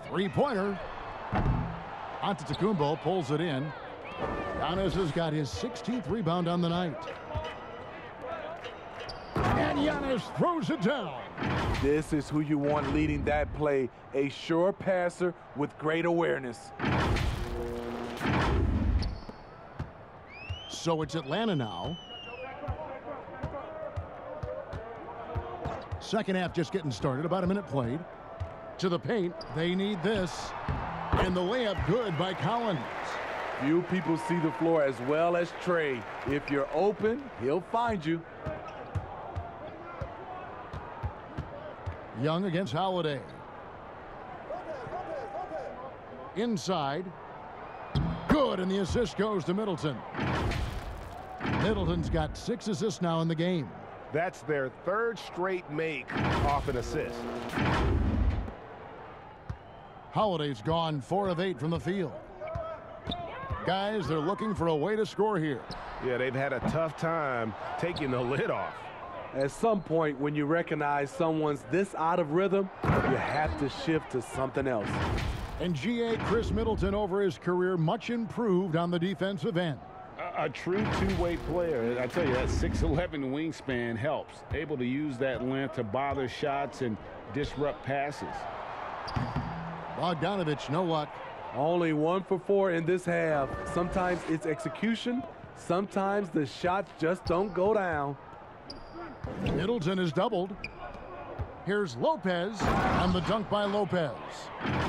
Three-pointer. Antetokounmpo pulls it in. Giannis has got his 16th rebound on the night. And Giannis throws it down. This is who you want leading that play, a sure passer with great awareness. So it's Atlanta now. Second half just getting started, about a minute played. To the paint, they need this. And the layup good by Collins. Few people see the floor as well as Trey. If you're open, he'll find you. Young against Holiday. Inside. Good, and the assist goes to Middleton. Middleton's got 6 assists now in the game. That's their third straight make off an assist. Holiday's gone 4 of 8 from the field. Guys, they're looking for a way to score here. Yeah, they've had a tough time taking the lid off. At some point, when you recognize someone's this out of rhythm, you have to shift to something else. And GA Chris Middleton over his career much improved on the defensive end. A true two-way player. I tell you, that 6'11" wingspan helps. Able to use that length to bother shots and disrupt passes. Bogdanovich, no luck. Only 1 for 4 in this half. Sometimes it's execution. Sometimes the shots just don't go down. Middleton is doubled. Here's Lopez on the dunk by Lopez.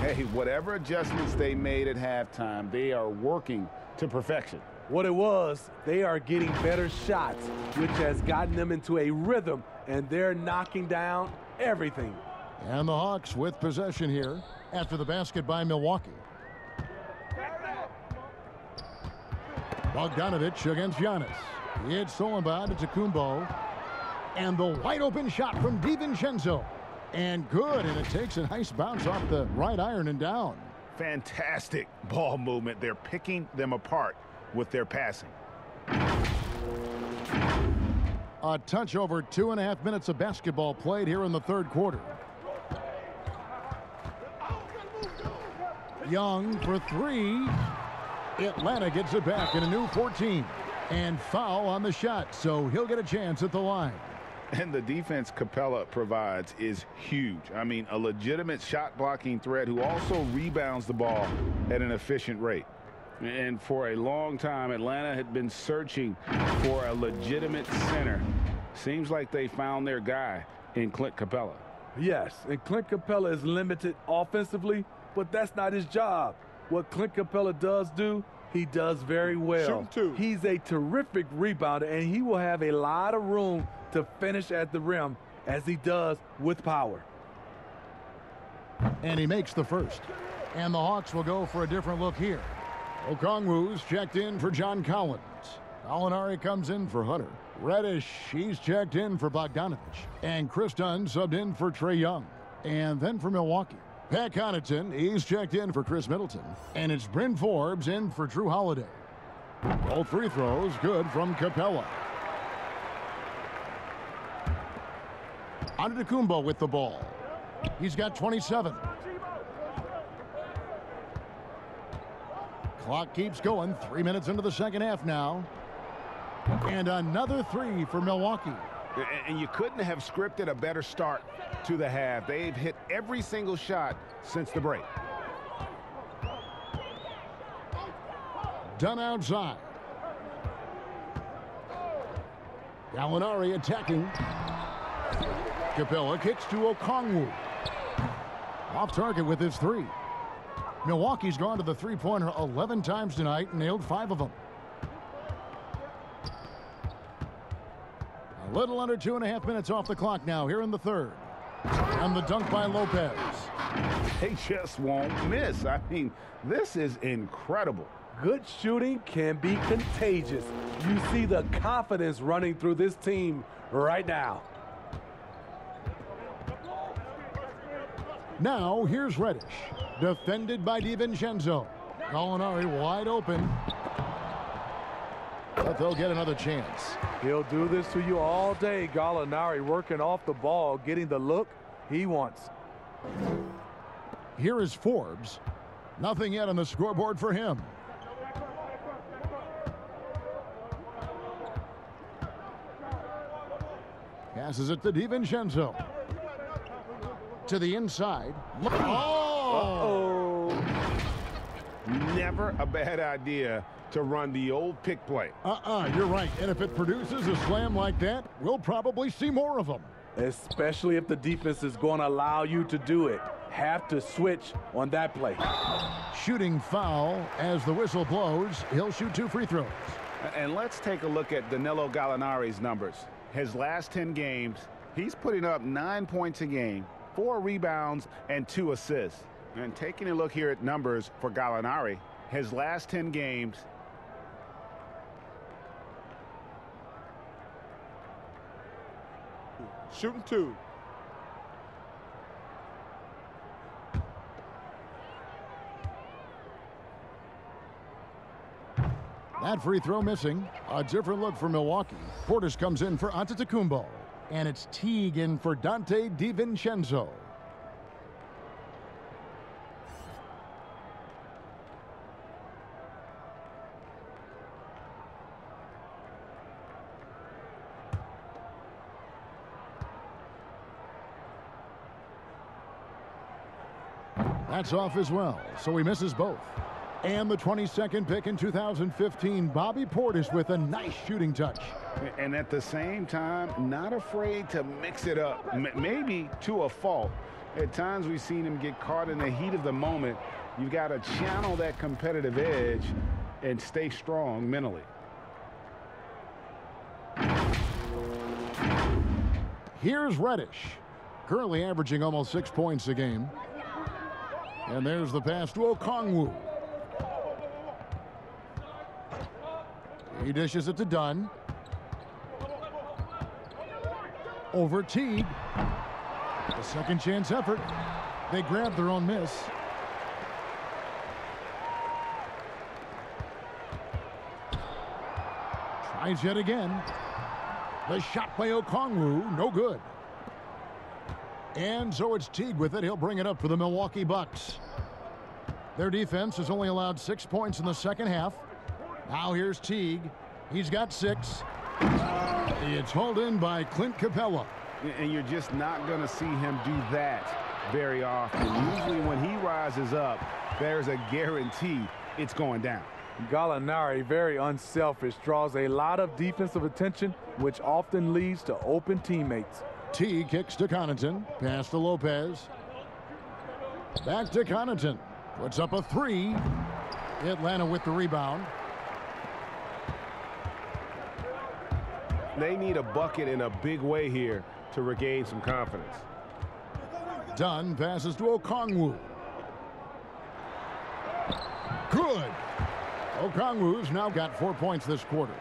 Hey, whatever adjustments they made at halftime, they are working to perfection. What it was, they are getting better shots, which has gotten them into a rhythm, and they're knocking down everything. And the Hawks with possession here after the basket by Milwaukee. Bogdanovich against Giannis. It's stolen by Antetokounmpo. And the wide open shot from DiVincenzo. And good, and it takes a nice bounce off the right iron and down. Fantastic ball movement. They're picking them apart with their passing. A touch over 2.5 minutes of basketball played here in the third quarter. Young for 3. Atlanta gets it back in a new 14. And foul on the shot, so he'll get a chance at the line. And the defense Capella provides is huge. I mean, a legitimate shot blocking threat who also rebounds the ball at an efficient rate. And for a long time, Atlanta had been searching for a legitimate center. Seems like they found their guy in Clint Capella. Yes, and Clint Capella is limited offensively, but that's not his job. What Clint Capella does do, he does very well. He's a terrific rebounder, and he will have a lot of room to finish at the rim, as he does with power. And he makes the first. And the Hawks will go for a different look here. Okongwu's checked in for John Collins. Gallinari comes in for Hunter. Reddish, he's checked in for Bogdanovich. And Chris Dunn subbed in for Trey Young. And then for Milwaukee, Pat Connaughton, he's checked in for Chris Middleton. And it's Bryn Forbes in for Drew Holiday. Both free throws good from Capella. Antetokounmpo with the ball. He's got 27. Clock keeps going. 3 minutes into the second half now. And another 3 for Milwaukee. And you couldn't have scripted a better start to the half. They've hit every single shot since the break. Done outside. Gallinari attacking. Capella kicks to Okongwu. Off target with his 3. Milwaukee's gone to the three-pointer 11 times tonight and nailed 5 of them. A little under 2.5 minutes off the clock now here in the third. And the dunk by Lopez. They just won't miss. I mean, this is incredible. Good shooting can be contagious. You see the confidence running through this team right now. Now here's Reddish. Defended by DiVincenzo. Gallinari wide open. But they'll get another chance. He'll do this to you all day. Gallinari working off the ball, getting the look he wants. Here is Forbes. Nothing yet on the scoreboard for him. Passes it to DiVincenzo. To the inside. Oh! Never a bad idea to run the old pick play. You're right. And if it produces a slam like that, we'll probably see more of them. Especially if the defense is going to allow you to do it. Have to switch on that play. Shooting foul as the whistle blows. He'll shoot 2 free throws. And let's take a look at Danilo Gallinari's numbers. His last 10 games, he's putting up 9 points a game, 4 rebounds, and 2 assists. And taking a look here at numbers for Gallinari, his last 10 games, Shooting 2. That free throw missing. A different look for Milwaukee. Portis comes in for Antetokounmpo. And it's Teague in for Dante DiVincenzo. That's off as well, so he misses both. And the 22nd pick in 2015, Bobby Portis with a nice shooting touch. And at the same time, not afraid to mix it up, maybe to a fault. At times we've seen him get caught in the heat of the moment. You've got to channel that competitive edge and stay strong mentally. Here's Reddish, currently averaging almost 6 points a game. And there's the pass to Okongwu. He dishes it to Dunn. Over Teague. A second chance effort. They grab their own miss. Tries yet again. The shot by Okongwu, no good. And so it's Teague with it. He'll bring it up for the Milwaukee Bucks. Their defense has only allowed 6 points in the second half. Now here's Teague. He's got 6. It's hauled in by Clint Capella. And you're just not going to see him do that very often. Usually when he rises up, there's a guarantee it's going down. Gallinari, very unselfish, draws a lot of defensive attention, which often leads to open teammates. Teague kicks to Connaughton. Pass to Lopez. Back to Connaughton. Puts up a 3. Atlanta with the rebound. They need a bucket in a big way here to regain some confidence. Dunn passes to Okongwu. Good. Okongwu's now got 4 points this quarter.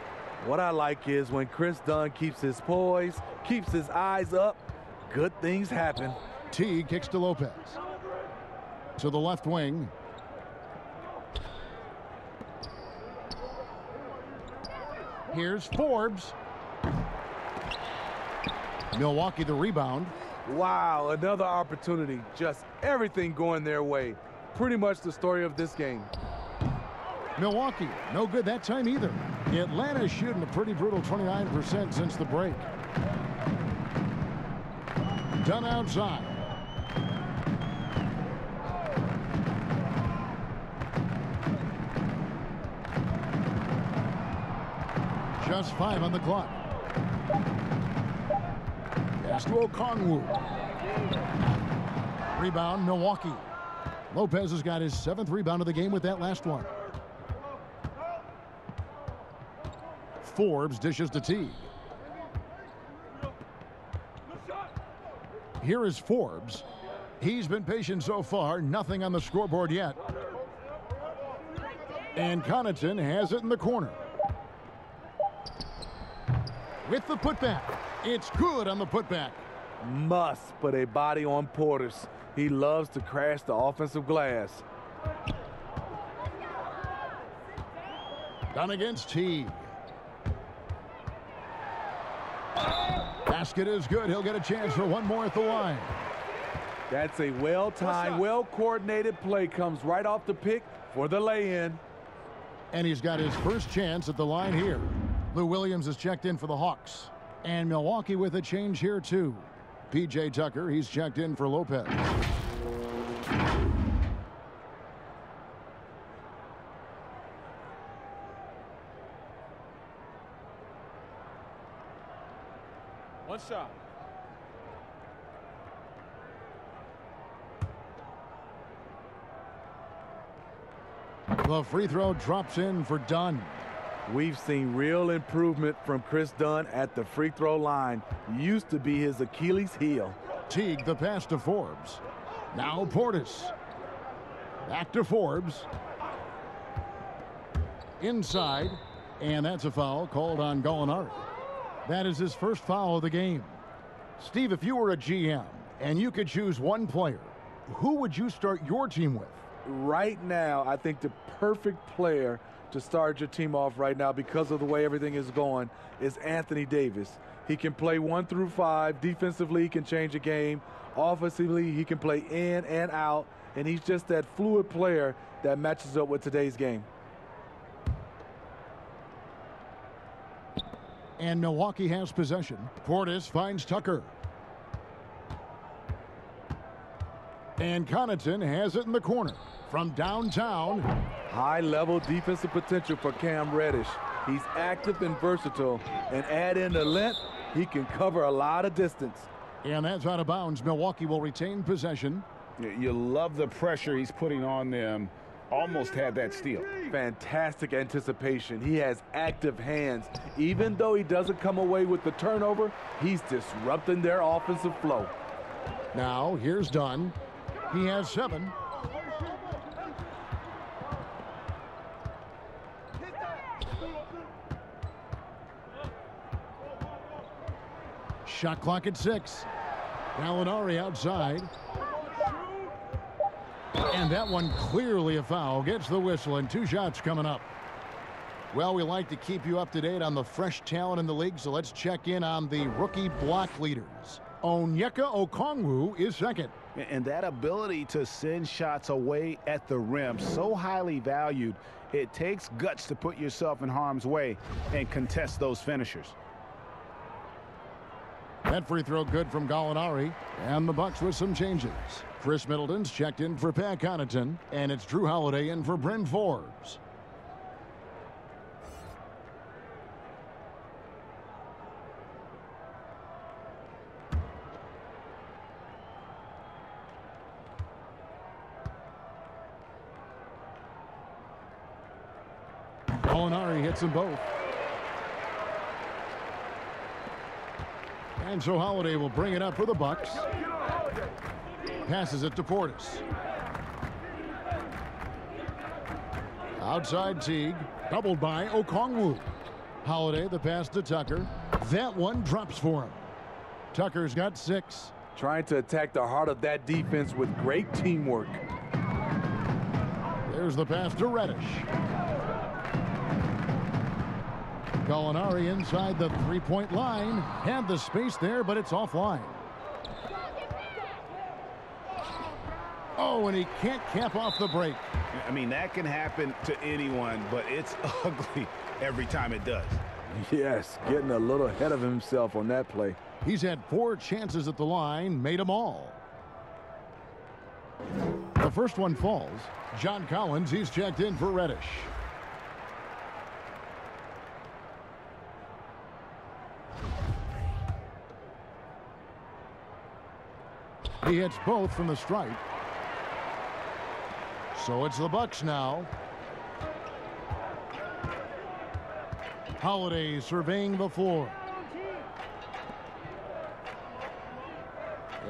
What I like is when Chris Dunn keeps his poise, keeps his eyes up, good things happen. Teague kicks to Lopez. To the left wing. Here's Forbes. Milwaukee the rebound. Wow, another opportunity. Just everything going their way. Pretty much the story of this game. Milwaukee, no good that time either. Atlanta's shooting a pretty brutal 29% since the break. Done outside. Just 5 on the clock. Pass to Okongwu. Rebound, Milwaukee. Lopez has got his 7th rebound of the game with that last one. Forbes dishes to Teague. Here is Forbes. He's been patient so far. Nothing on the scoreboard yet. And Connaughton has it in the corner. With the putback. It's good on the putback. must put a body on Portis. He loves to crash the offensive glass. Done against Teague. Basket is good. He'll get a chance for one more at the line. That's a well-timed, well-coordinated play. Comes right off the pick for the lay-in. And he's got his first chance at the line here. Lou Williams is checked in for the Hawks. And Milwaukee with a change here, too. P.J. Tucker, he's checked in for Lopez. One shot. The free throw drops in for Dunn. We've seen real improvement from Chris Dunn at the free throw line. Used to be his Achilles heel. Teague the pass to Forbes. Now Portis. Back to Forbes. Inside. And that's a foul called on Gallinari. That is his first foul of the game. Steve, if you were a GM and you could choose one player, who would you start your team with? Right now, I think the perfect player to start your team off right now, because of the way everything is going, is Anthony Davis. He can play 1 through 5. Defensively, he can change a game. Offensively, he can play in and out. And he's just that fluid player that matches up with today's game. And Milwaukee has possession. Portis finds Tucker. And Connaughton has it in the corner. From downtown. High-level defensive potential for Cam Reddish. He's active and versatile. And add in the length, he can cover a lot of distance. And that's out of bounds. Milwaukee will retain possession. You love the pressure he's putting on them. Almost had that steal. Fantastic anticipation. He has active hands. Even though he doesn't come away with the turnover, he's disrupting their offensive flow. Now, here's Dunn. He has 7. Shot clock at 6. Gallinari outside. And that one clearly a foul. Gets the whistle, and 2 shots coming up. Well, we like to keep you up to date on the fresh talent in the league, so let's check in on the rookie block leaders. Onyeka Okongwu is second. And that ability to send shots away at the rim, so highly valued. It takes guts to put yourself in harm's way and contest those finishers. That free throw good from Gallinari. And the Bucks with some changes. Chris Middleton's checked in for Pat Connaughton. And it's Drew Holiday in for Bryn Forbes. Gallinari hits them both. And so Holiday will bring it up for the Bucks. Passes it to Portis. Outside Teague. Doubled by Okongwu. Holiday the pass to Tucker. That one drops for him. Tucker's got 6. Trying to attack the heart of that defense with great teamwork. There's the pass to Reddish. Gallinari inside the three-point line. Had the space there, but it's offline. Oh, and he can't cap off the break. I mean, that can happen to anyone, but it's ugly every time it does. Yes, getting a little ahead of himself on that play. He's had 4 chances at the line, made them all. The first one falls. John Collins, he's checked in for Reddish. He hits both from the stripe. So it's the Bucks now. Holiday surveying the floor.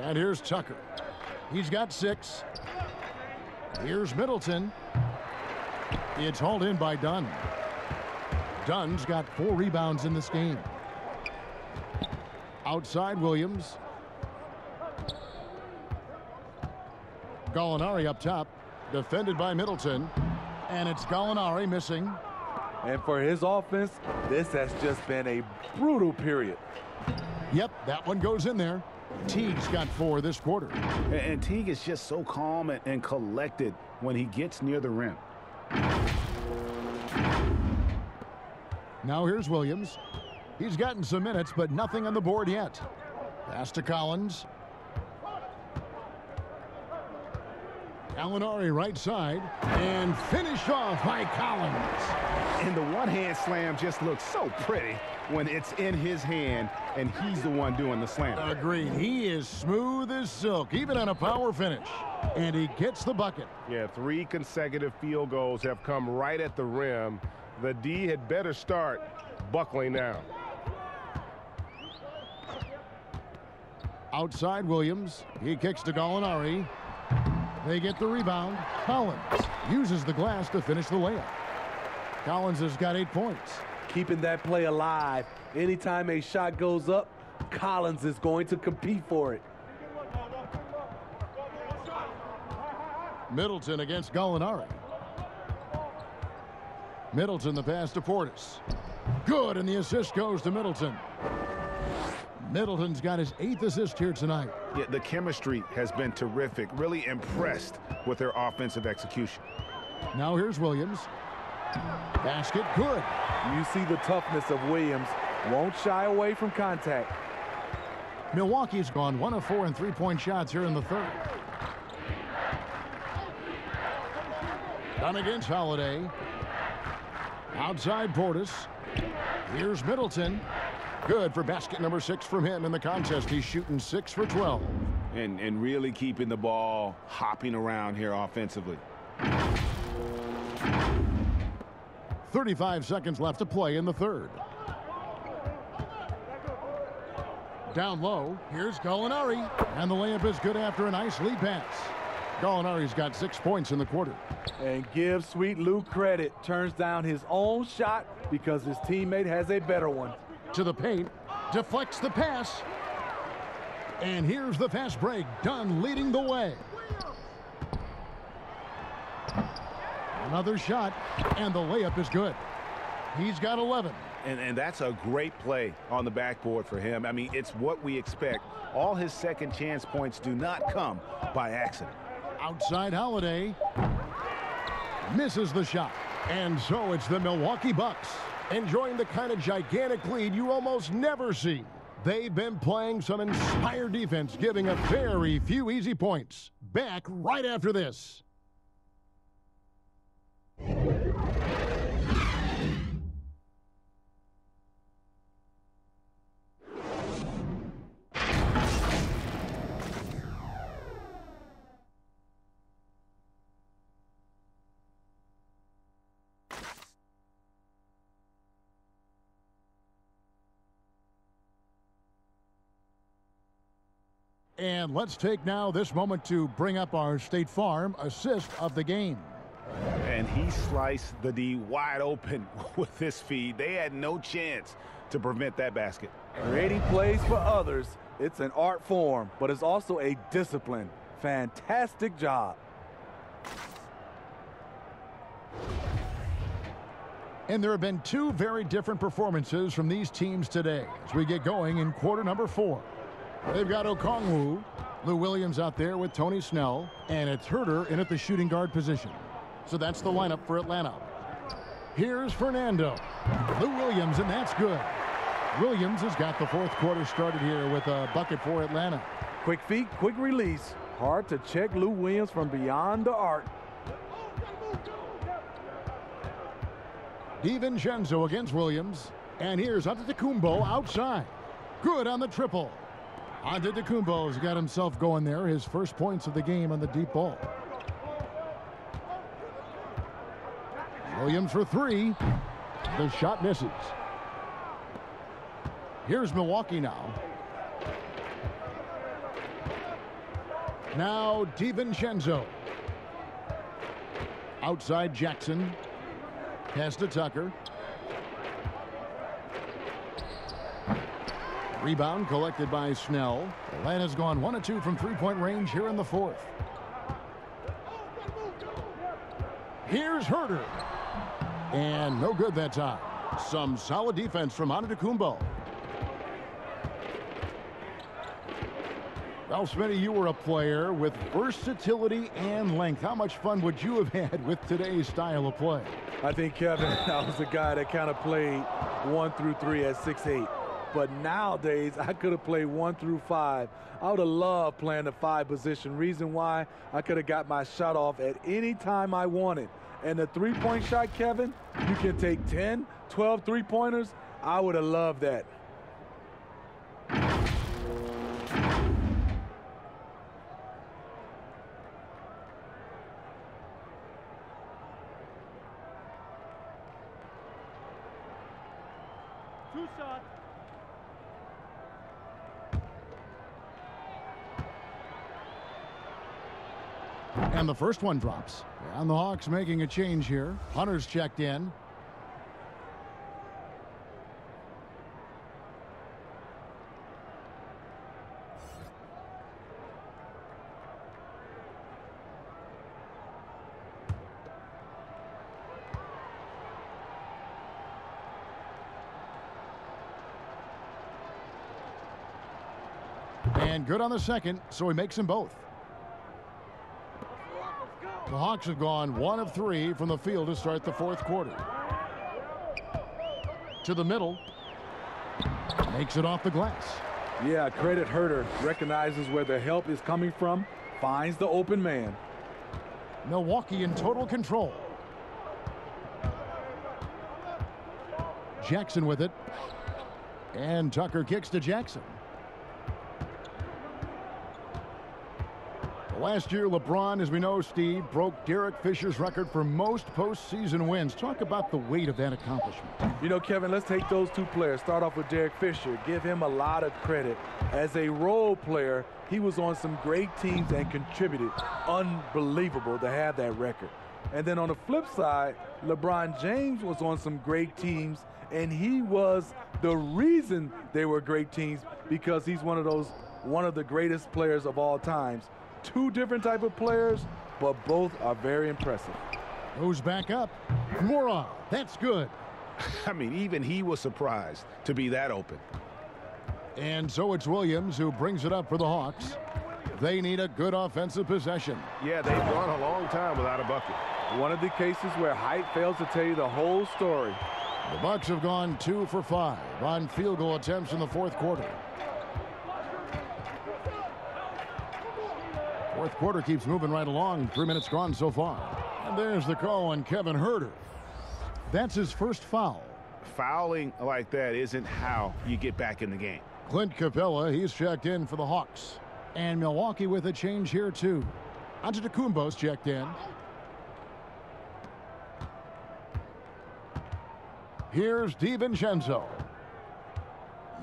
And here's Tucker. He's got 6. Here's Middleton. It's hauled in by Dunn. Dunn's got 4 rebounds in this game. Outside Williams. Gallinari up top, defended by Middleton, and it's Gallinari missing. And for his offense, this has just been a brutal period. Yep, that one goes in there. Teague's got 4 this quarter. And Teague is just so calm and collected when he gets near the rim. Now here's Williams. He's gotten some minutes, but nothing on the board yet. Pass to Collins. Gallinari right side, and finished off by Collins. And the one-hand slam just looks so pretty when it's in his hand, and he's the one doing the slam. Agreed. He is smooth as silk, even on a power finish. And he gets the bucket. Yeah, 3 consecutive field goals have come right at the rim. The D had better start buckling now. Outside Williams. He kicks to Gallinari. They get the rebound. Collins uses the glass to finish the layup. Collins has got 8 points. Keeping that play alive. Anytime a shot goes up, Collins is going to compete for it. Middleton against Gallinari. Middleton the pass to Portis. Good, and the assist goes to Middleton. Middleton's got his 8th assist here tonight. Yeah, the chemistry has been terrific. Really impressed with their offensive execution. Now here's Williams. Basket good. You see the toughness of Williams. Won't shy away from contact. Milwaukee's gone 1 of 4 in 3-point shots here in the third. Done against Holiday. Outside Portis. Here's Middleton. Good for basket number 6 from him in the contest. He's shooting 6 for 12. And really keeping the ball hopping around here offensively. 35 seconds left to play in the third. Down low, here's Gallinari. And the layup is good after a nice lead pass. Gallinari's got 6 points in the quarter. And give Sweet Lou credit. Turns down his own shot because his teammate has a better one. To the paint, deflects the pass. And here's the fast break. Dunn leading the way. Another shot, and the layup is good. He's got 11. And that's a great play on the backboard for him. I mean, it's what we expect. All his second chance points do not come by accident. Outside Holiday. Misses the shot. And so it's the Milwaukee Bucks enjoying the kind of gigantic lead you almost never see. They've been playing some inspired defense, giving up very few easy points. Back right after this. And let's take now this moment to bring up our State Farm assist of the game. And he sliced the D wide open with this feed. They had no chance to prevent that basket. Creating plays for others, it's an art form, but it's also a discipline. Fantastic job. And there have been 2 very different performances from these teams today as we get going in quarter number 4. They've got Okongwu, Lou Williams out there with Tony Snell, and it's Herter in at the shooting guard position. So that's the lineup for Atlanta. Here's Fernando. Lou Williams, and that's good. Williams has got the 4th quarter started here with a bucket for Atlanta. Quick feet, quick release. Hard to check Lou Williams from beyond the arc. DiVincenzo against Williams. And here's Antetokounmpo outside. Good on the triple. Antetokounmpo's got himself going there. His first points of the game on the deep ball. Williams for 3. The shot misses. Here's Milwaukee now. Now DiVincenzo. Outside Jackson. Pass to Tucker. Rebound collected by Snell. Atlanta's gone 1 of 2 from 3-point range here in the 4th. Here's Herder. And no good that time. Some solid defense from Antetokounmpo. Well, Smitty, you were a player with versatility and length. How much fun would you have had with today's style of play? I think, Kevin, I was a guy that kind of played 1 through 3 at 6'8". But nowadays, I could have played 1 through 5. I would have loved playing the 5 position. Reason why, I could have got my shot off at any time I wanted. And the three-point shot, Kevin, you can take 10, 12 three-pointers. I would have loved that. Two shots. And the first one drops. And the Hawks making a change here. Hunter's checked in. And good on the second, so he makes them both. The Hawks have gone 1 of 3 from the field to start the fourth quarter. To the middle. Makes it off the glass. Yeah, credit Herder. Recognizes where the help is coming from. Finds the open man. Milwaukee in total control. Jackson with it. And Tucker kicks to Jackson. Last year, LeBron, as we know, Steve, broke Derek Fisher's record for most postseason wins. Talk about the weight of that accomplishment. You know, Kevin, let's take those two players. Start off with Derek Fisher. Give him a lot of credit. As a role player, he was on some great teams and contributed. Unbelievable to have that record. And then on the flip side, LeBron James was on some great teams, and he was the reason they were great teams because he's one of the greatest players of all times. Two different type of players, but both are very impressive. Goes back up. Moron. That's good. I mean, even he was surprised to be that open. And so it's Williams who brings it up for the Hawks. They need a good offensive possession. Yeah, they've gone a long time without a bucket. One of the cases where height fails to tell you the whole story. The Bucks have gone 2 for 5 on field goal attempts in the fourth quarter. Fourth quarter keeps moving right along. 3 minutes gone so far. And there's the call on Kevin Herder. That's his first foul. Fouling like that isn't how you get back in the game. Clint Capella, he's checked in for the Hawks. And Milwaukee with a change here too. Antetokounmpo's checked in. Here's DiVincenzo.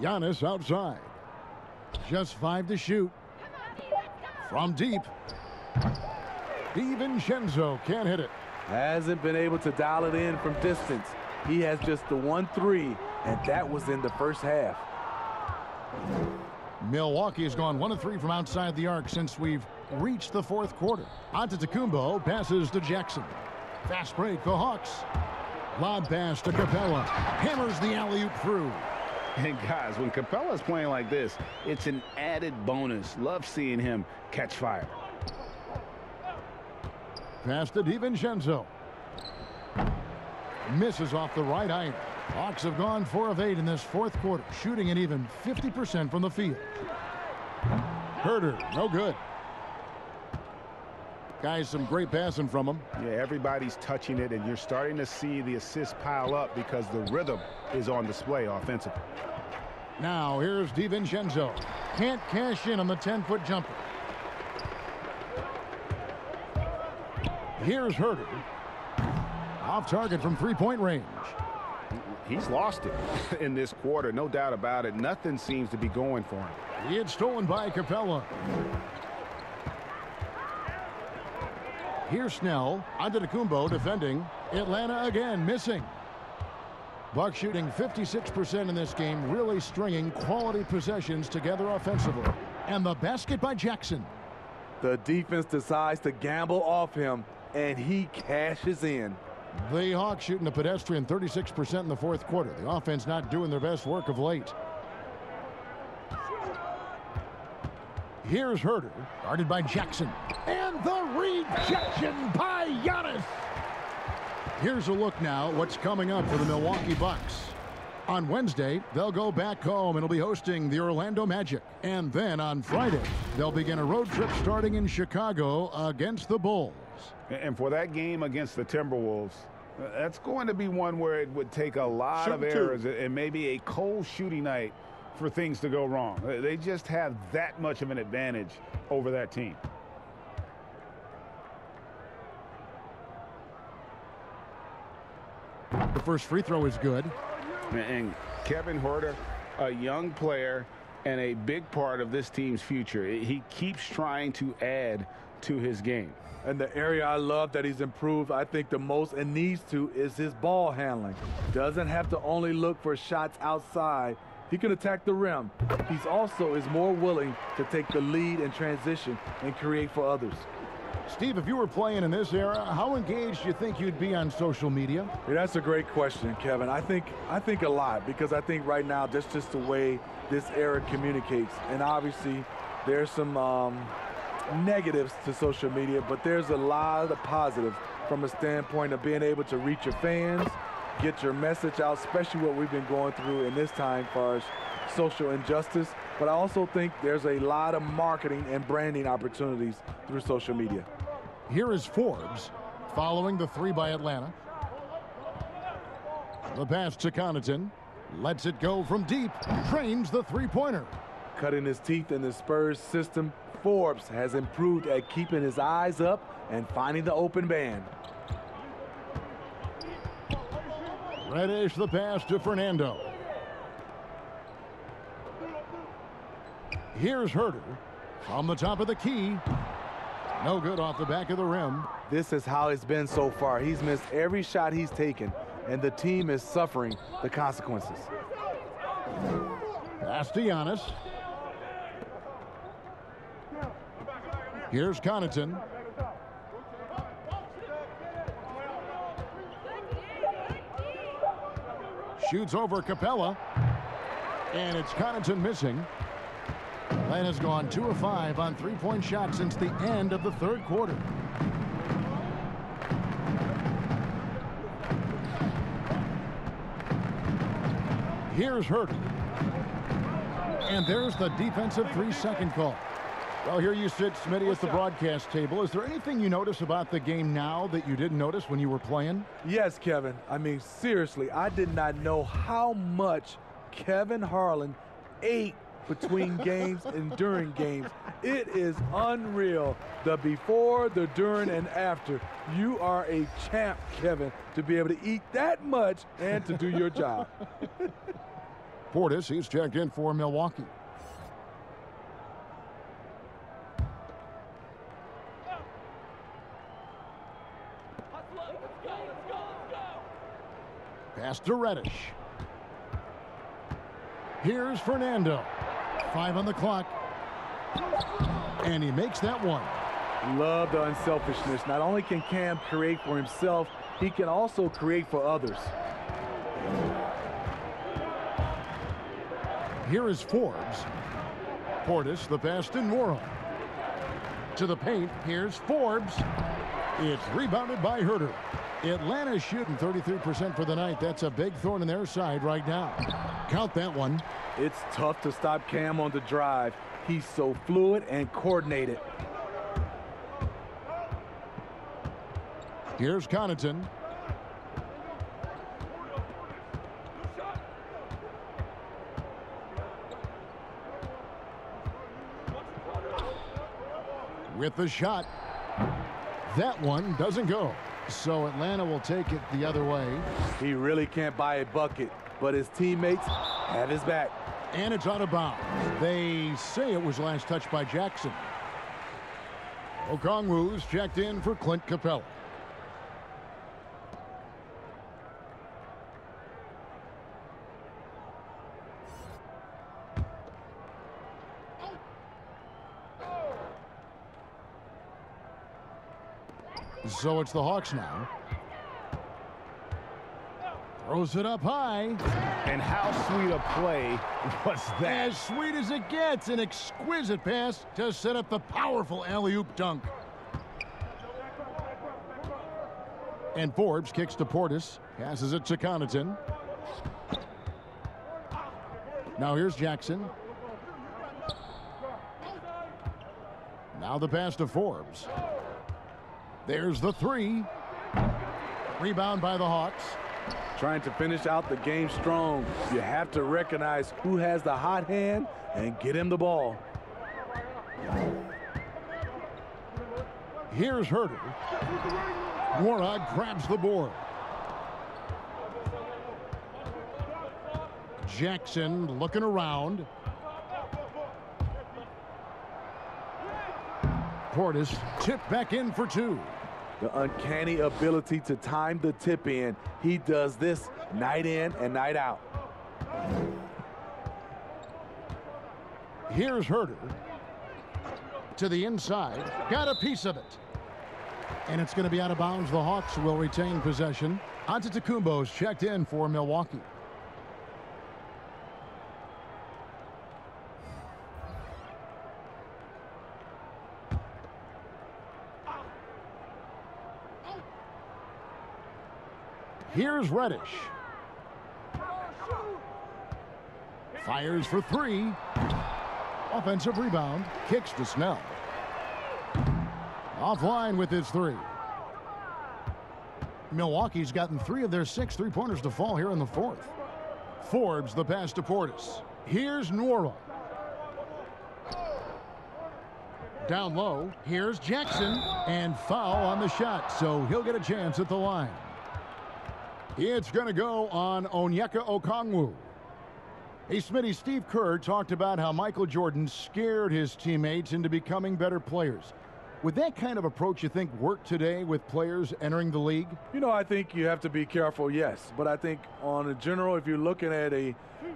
Giannis outside. Just 5 to shoot. From deep. DiVincenzo can't hit it. Hasn't been able to dial it in from distance. He has just the 1-3, and that was in the first half. Milwaukee has gone 1 of 3 from outside the arc since we've reached the fourth quarter. Antetokounmpo passes to Jackson. Fast break, the Hawks. Lob pass to Capella. Hammers the alley-oop through. And guys, when Capella's playing like this, it's an added bonus. Love seeing him catch fire. Pass to DiVincenzo. Misses off the right iron. Hawks have gone 4 of 8 in this fourth quarter, shooting an even 50% from the field. Herder, no good. Guys, some great passing from him. Yeah, everybody's touching it, and you're starting to see the assists pile up because the rhythm is on display offensively. Now, here's DiVincenzo. Can't cash in on the 10-foot jumper. Here's Herder. Off target from 3-point range. He's lost it in this quarter, no doubt about it. Nothing seems to be going for him. It's stolen by Capella. Here's Snell. Antetokounmpo defending. Atlanta again missing. Bucks shooting 56% in this game, really stringing quality possessions together offensively. And the basket by Jackson. The defense decides to gamble off him. and he cashes in. The Hawks shooting a pedestrian 36% in the fourth quarter. The offense not doing their best work of late. Here's Herter, guarded by Jackson. And the rejection by Giannis. Here's a look now what's coming up for the Milwaukee Bucks. On Wednesday, they'll go back home and will be hosting the Orlando Magic. And then on Friday, they'll begin a road trip starting in Chicago against the Bulls. And for that game against the Timberwolves, that's going to be one where it would take a lot of errors and maybe a cold shooting night for things to go wrong. They just have that much of an advantage over that team. The first free throw is good. And Kevin Huerter, a young player and a big part of this team's future. He keeps trying to add to his game. And the area I love that he's improved, I think the most and needs to, is his ball handling. Doesn't have to only look for shots outside. He can attack the rim. He's also is more willing to take the lead in transition and create for others. Steve, if you were playing in this era, how engaged do you think you'd be on social media? Yeah, that's a great question, Kevin. I think a lot, because I think right now that's just the way this era communicates. And obviously there's some negatives to social media, but there's a lot of positive from a standpoint of being able to reach your fans, get your message out, especially what we've been going through in this time as far as social injustice. But I also think there's a lot of marketing and branding opportunities through social media. Here is Forbes following the three by Atlanta. The pass to Connaughton. Lets it go from deep. Trains the three-pointer. Cutting his teeth in the Spurs system, Forbes has improved at keeping his eyes up and finding the open man. Reddish the pass to Fernando. Here's Herter from the top of the key. No good off the back of the rim. This is how it's been so far. He's missed every shot he's taken, and the team is suffering the consequences. Pass to Giannis. Here's Connaughton. Shoots over Capella. And it's Connaughton missing. Atlanta's gone 2 of 5 on three-point shots since the end of the third quarter. Here's Herter. And there's the defensive 3-second call. Well, here you sit, Smitty, at the broadcast table. Is there anything you notice about the game now that you didn't notice when you were playing? Yes, Kevin. I mean, seriously, I did not know how much Kevin Harlan ate between games and during games. It is unreal. The before, the during, and after. You are a champ, Kevin, to be able to eat that much and to do your job. Portis, he's checked in for Milwaukee. Pass to Reddish. Here's Fernando. 5 on the clock. And he makes that one. Love the unselfishness. Not only can Cam create for himself, he can also create for others. Here is Forbes. Portis, the pass to Morrow. To the paint, here's Forbes. It's rebounded by Herter. Atlanta's shooting 33% for the night. That's a big thorn in their side right now. Count that one. It's tough to stop Cam on the drive. He's so fluid and coordinated. Here's Connaughton. With the shot. That one doesn't go. So Atlanta will take it the other way. He really can't buy a bucket, but his teammates have his back. And it's out of bounds. They say it was last touched by Jackson. Okongwu's checked in for Clint Capella. So it's the Hawks now. Throws it up high. And how sweet a play was that? As sweet as it gets. An exquisite pass to set up the powerful alley-oop dunk. And Forbes kicks to Portis. Passes it to Connaughton. Now here's Jackson. Now the pass to Forbes. There's the three. Rebound by the Hawks. Trying to finish out the game strong. You have to recognize who has the hot hand and get him the ball. Here's Herter. Warnock grabs the board. Jackson looking around. Portis tipped back in for two. The uncanny ability to time the tip in. He does this night in and night out. Here's Herter. To the inside. Got a piece of it. And it's going to be out of bounds. The Hawks will retain possession. Antetokounmpo's checked in for Milwaukee. Here's Reddish. Fires for three. Offensive rebound. Kicks to Snell. Offline with his three. Milwaukee's gotten 3 of their 6 3-pointers to fall here in the fourth. Forbes the pass to Portis. Here's Nwora. Down low. Here's Jackson. And foul on the shot, so he'll get a chance at the line. It's going to go on Onyeka Okongwu. Hey, Smitty, Steve Kerr talked about how Michael Jordan scared his teammates into becoming better players. Would that kind of approach, you think, work today with players entering the league? You know, I think you have to be careful, yes. But I think on a general, if you're looking at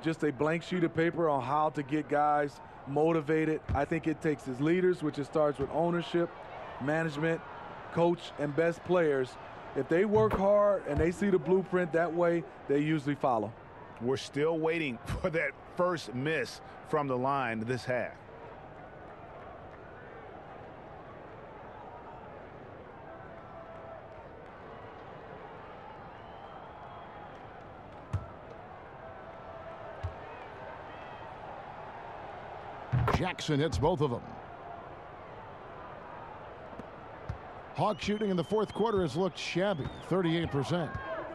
just a blank sheet of paper on how to get guys motivated, I think it takes his leaders, which it starts with ownership, management, coach, and best players. If they work hard and they see the blueprint that way, they usually follow. We're still waiting for that first miss from the line this half. Jackson hits both of them. Hawk shooting in the fourth quarter has looked shabby, 38%.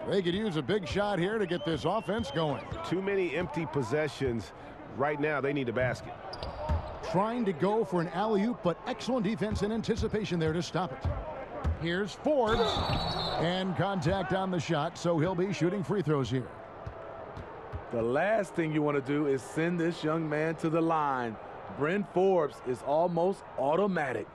They could use a big shot here to get this offense going. Too many empty possessions. Right now, they need a basket. Trying to go for an alley-oop, but excellent defense and anticipation there to stop it. Here's Forbes. And contact on the shot, so he'll be shooting free throws here. The last thing you want to do is send this young man to the line. Bryn Forbes is almost automatic.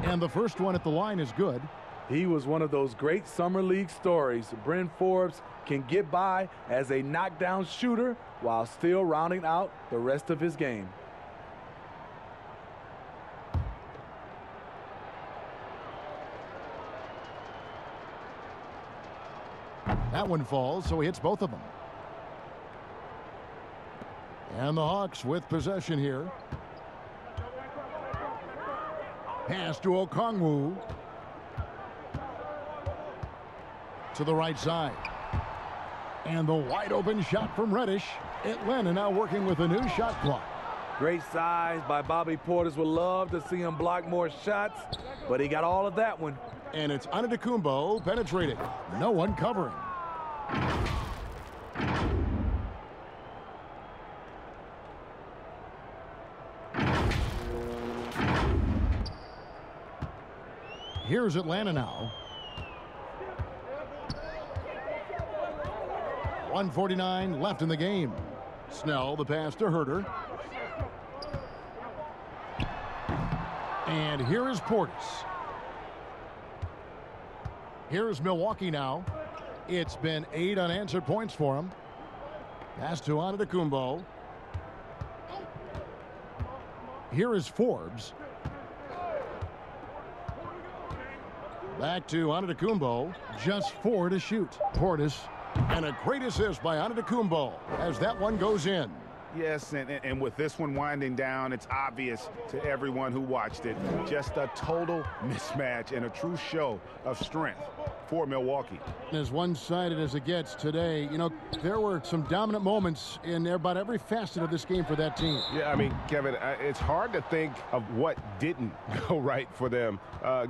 And the first one at the line is good. He was one of those great summer league stories. Bryn Forbes can get by as a knockdown shooter while still rounding out the rest of his game. That one falls, so he hits both of them. And the Hawks with possession here. Pass to Okongwu. To the right side. And the wide open shot from Reddish. Atlanta now working with a new shot clock. Great size by Bobby Portis. Would love to see him block more shots, but he got all of that one. And it's Antetokounmpo penetrating. No one covering. Here's Atlanta now. 1:49 left in the game. Snell the pass to Herter. And here is Portis. Here's Milwaukee now. It's been 8 unanswered points for him. Pass to Antetokounmpo. Here is Forbes. Back to Antetokounmpo. Just 4 to shoot. Portis. And a great assist by Antetokounmpo as that one goes in. Yes, and with this one winding down, it's obvious to everyone who watched it. Just a total mismatch and a true show of strength for Milwaukee. As one-sided as it gets today, you know, there were some dominant moments in about every facet of this game for that team. Yeah, I mean, Kevin, it's hard to think of what didn't go right for them.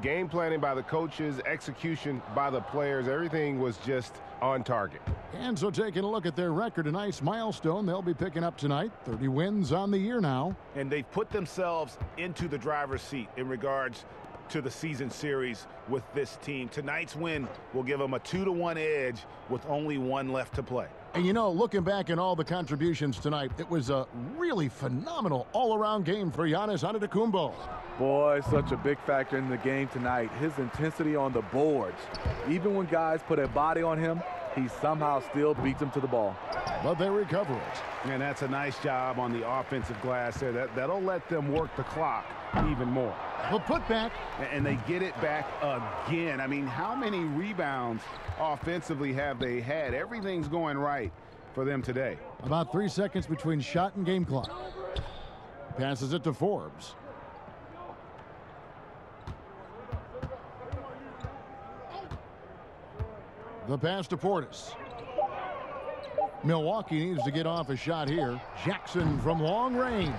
Game planning by the coaches, execution by the players, everything was just on target. And so taking a look at their record, a nice milestone they'll be picking up tonight. 30 wins on the year now. And they've put themselves into the driver's seat in regards to the season series with this team. Tonight's win will give them a 2-1 edge with only 1 left to play. And you know, looking back at all the contributions tonight, it was a really phenomenal all-around game for Giannis Antetokounmpo. Boy, such a big factor in the game tonight. His intensity on the boards. Even when guys put a body on him, he somehow still beats them to the ball. But they recover it. And that's a nice job on the offensive glass there. That'll let them work the clock even more. The putback. And they get it back again. I mean, how many rebounds offensively have they had? Everything's going right for them today. About 3 seconds between shot and game clock. Passes it to Forbes. The pass to Portis. Milwaukee needs to get off a shot here. Jackson from long range.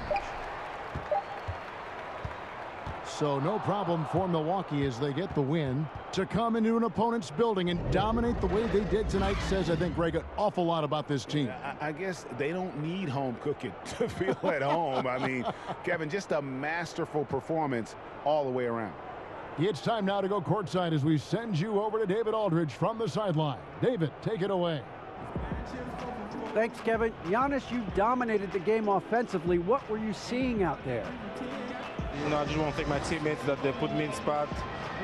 So no problem for Milwaukee as they get the win. To come into an opponent's building and dominate the way they did tonight says, I think, Greg, an awful lot about this team. I guess they don't need home cooking to feel at home. I mean, Kevin, just a masterful performance all the way around. It's time now to go courtside as we send you over to David Aldridge from the sideline. David, take it away. Thanks, Kevin. Giannis, you dominated the game offensively. What were you seeing out there? You know, I just want to thank my teammates that they put me in spot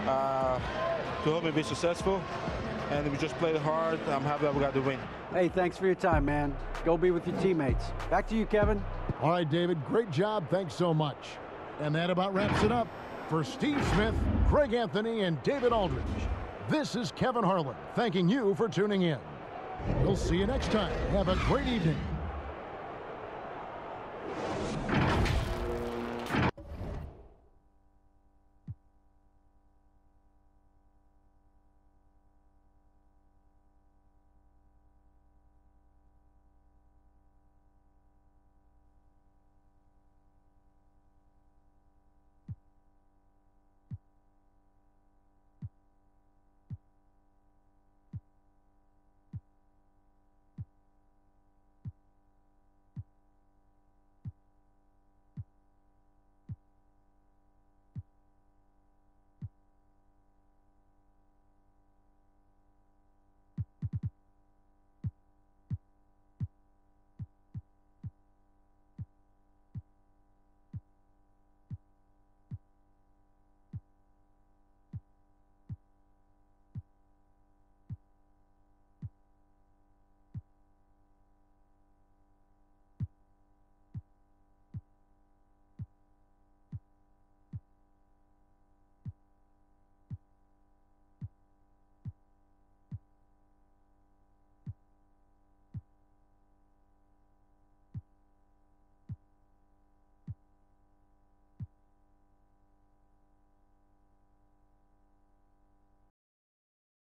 to help me be successful. And we just played hard. I'm happy that we got the win. Hey, thanks for your time, man. Go be with your teammates. Back to you, Kevin. All right, David, great job. Thanks so much. And that about wraps it up. For Steve Smith, Craig Anthony, and David Aldridge, this is Kevin Harlan thanking you for tuning in. We'll see you next time. Have a great evening.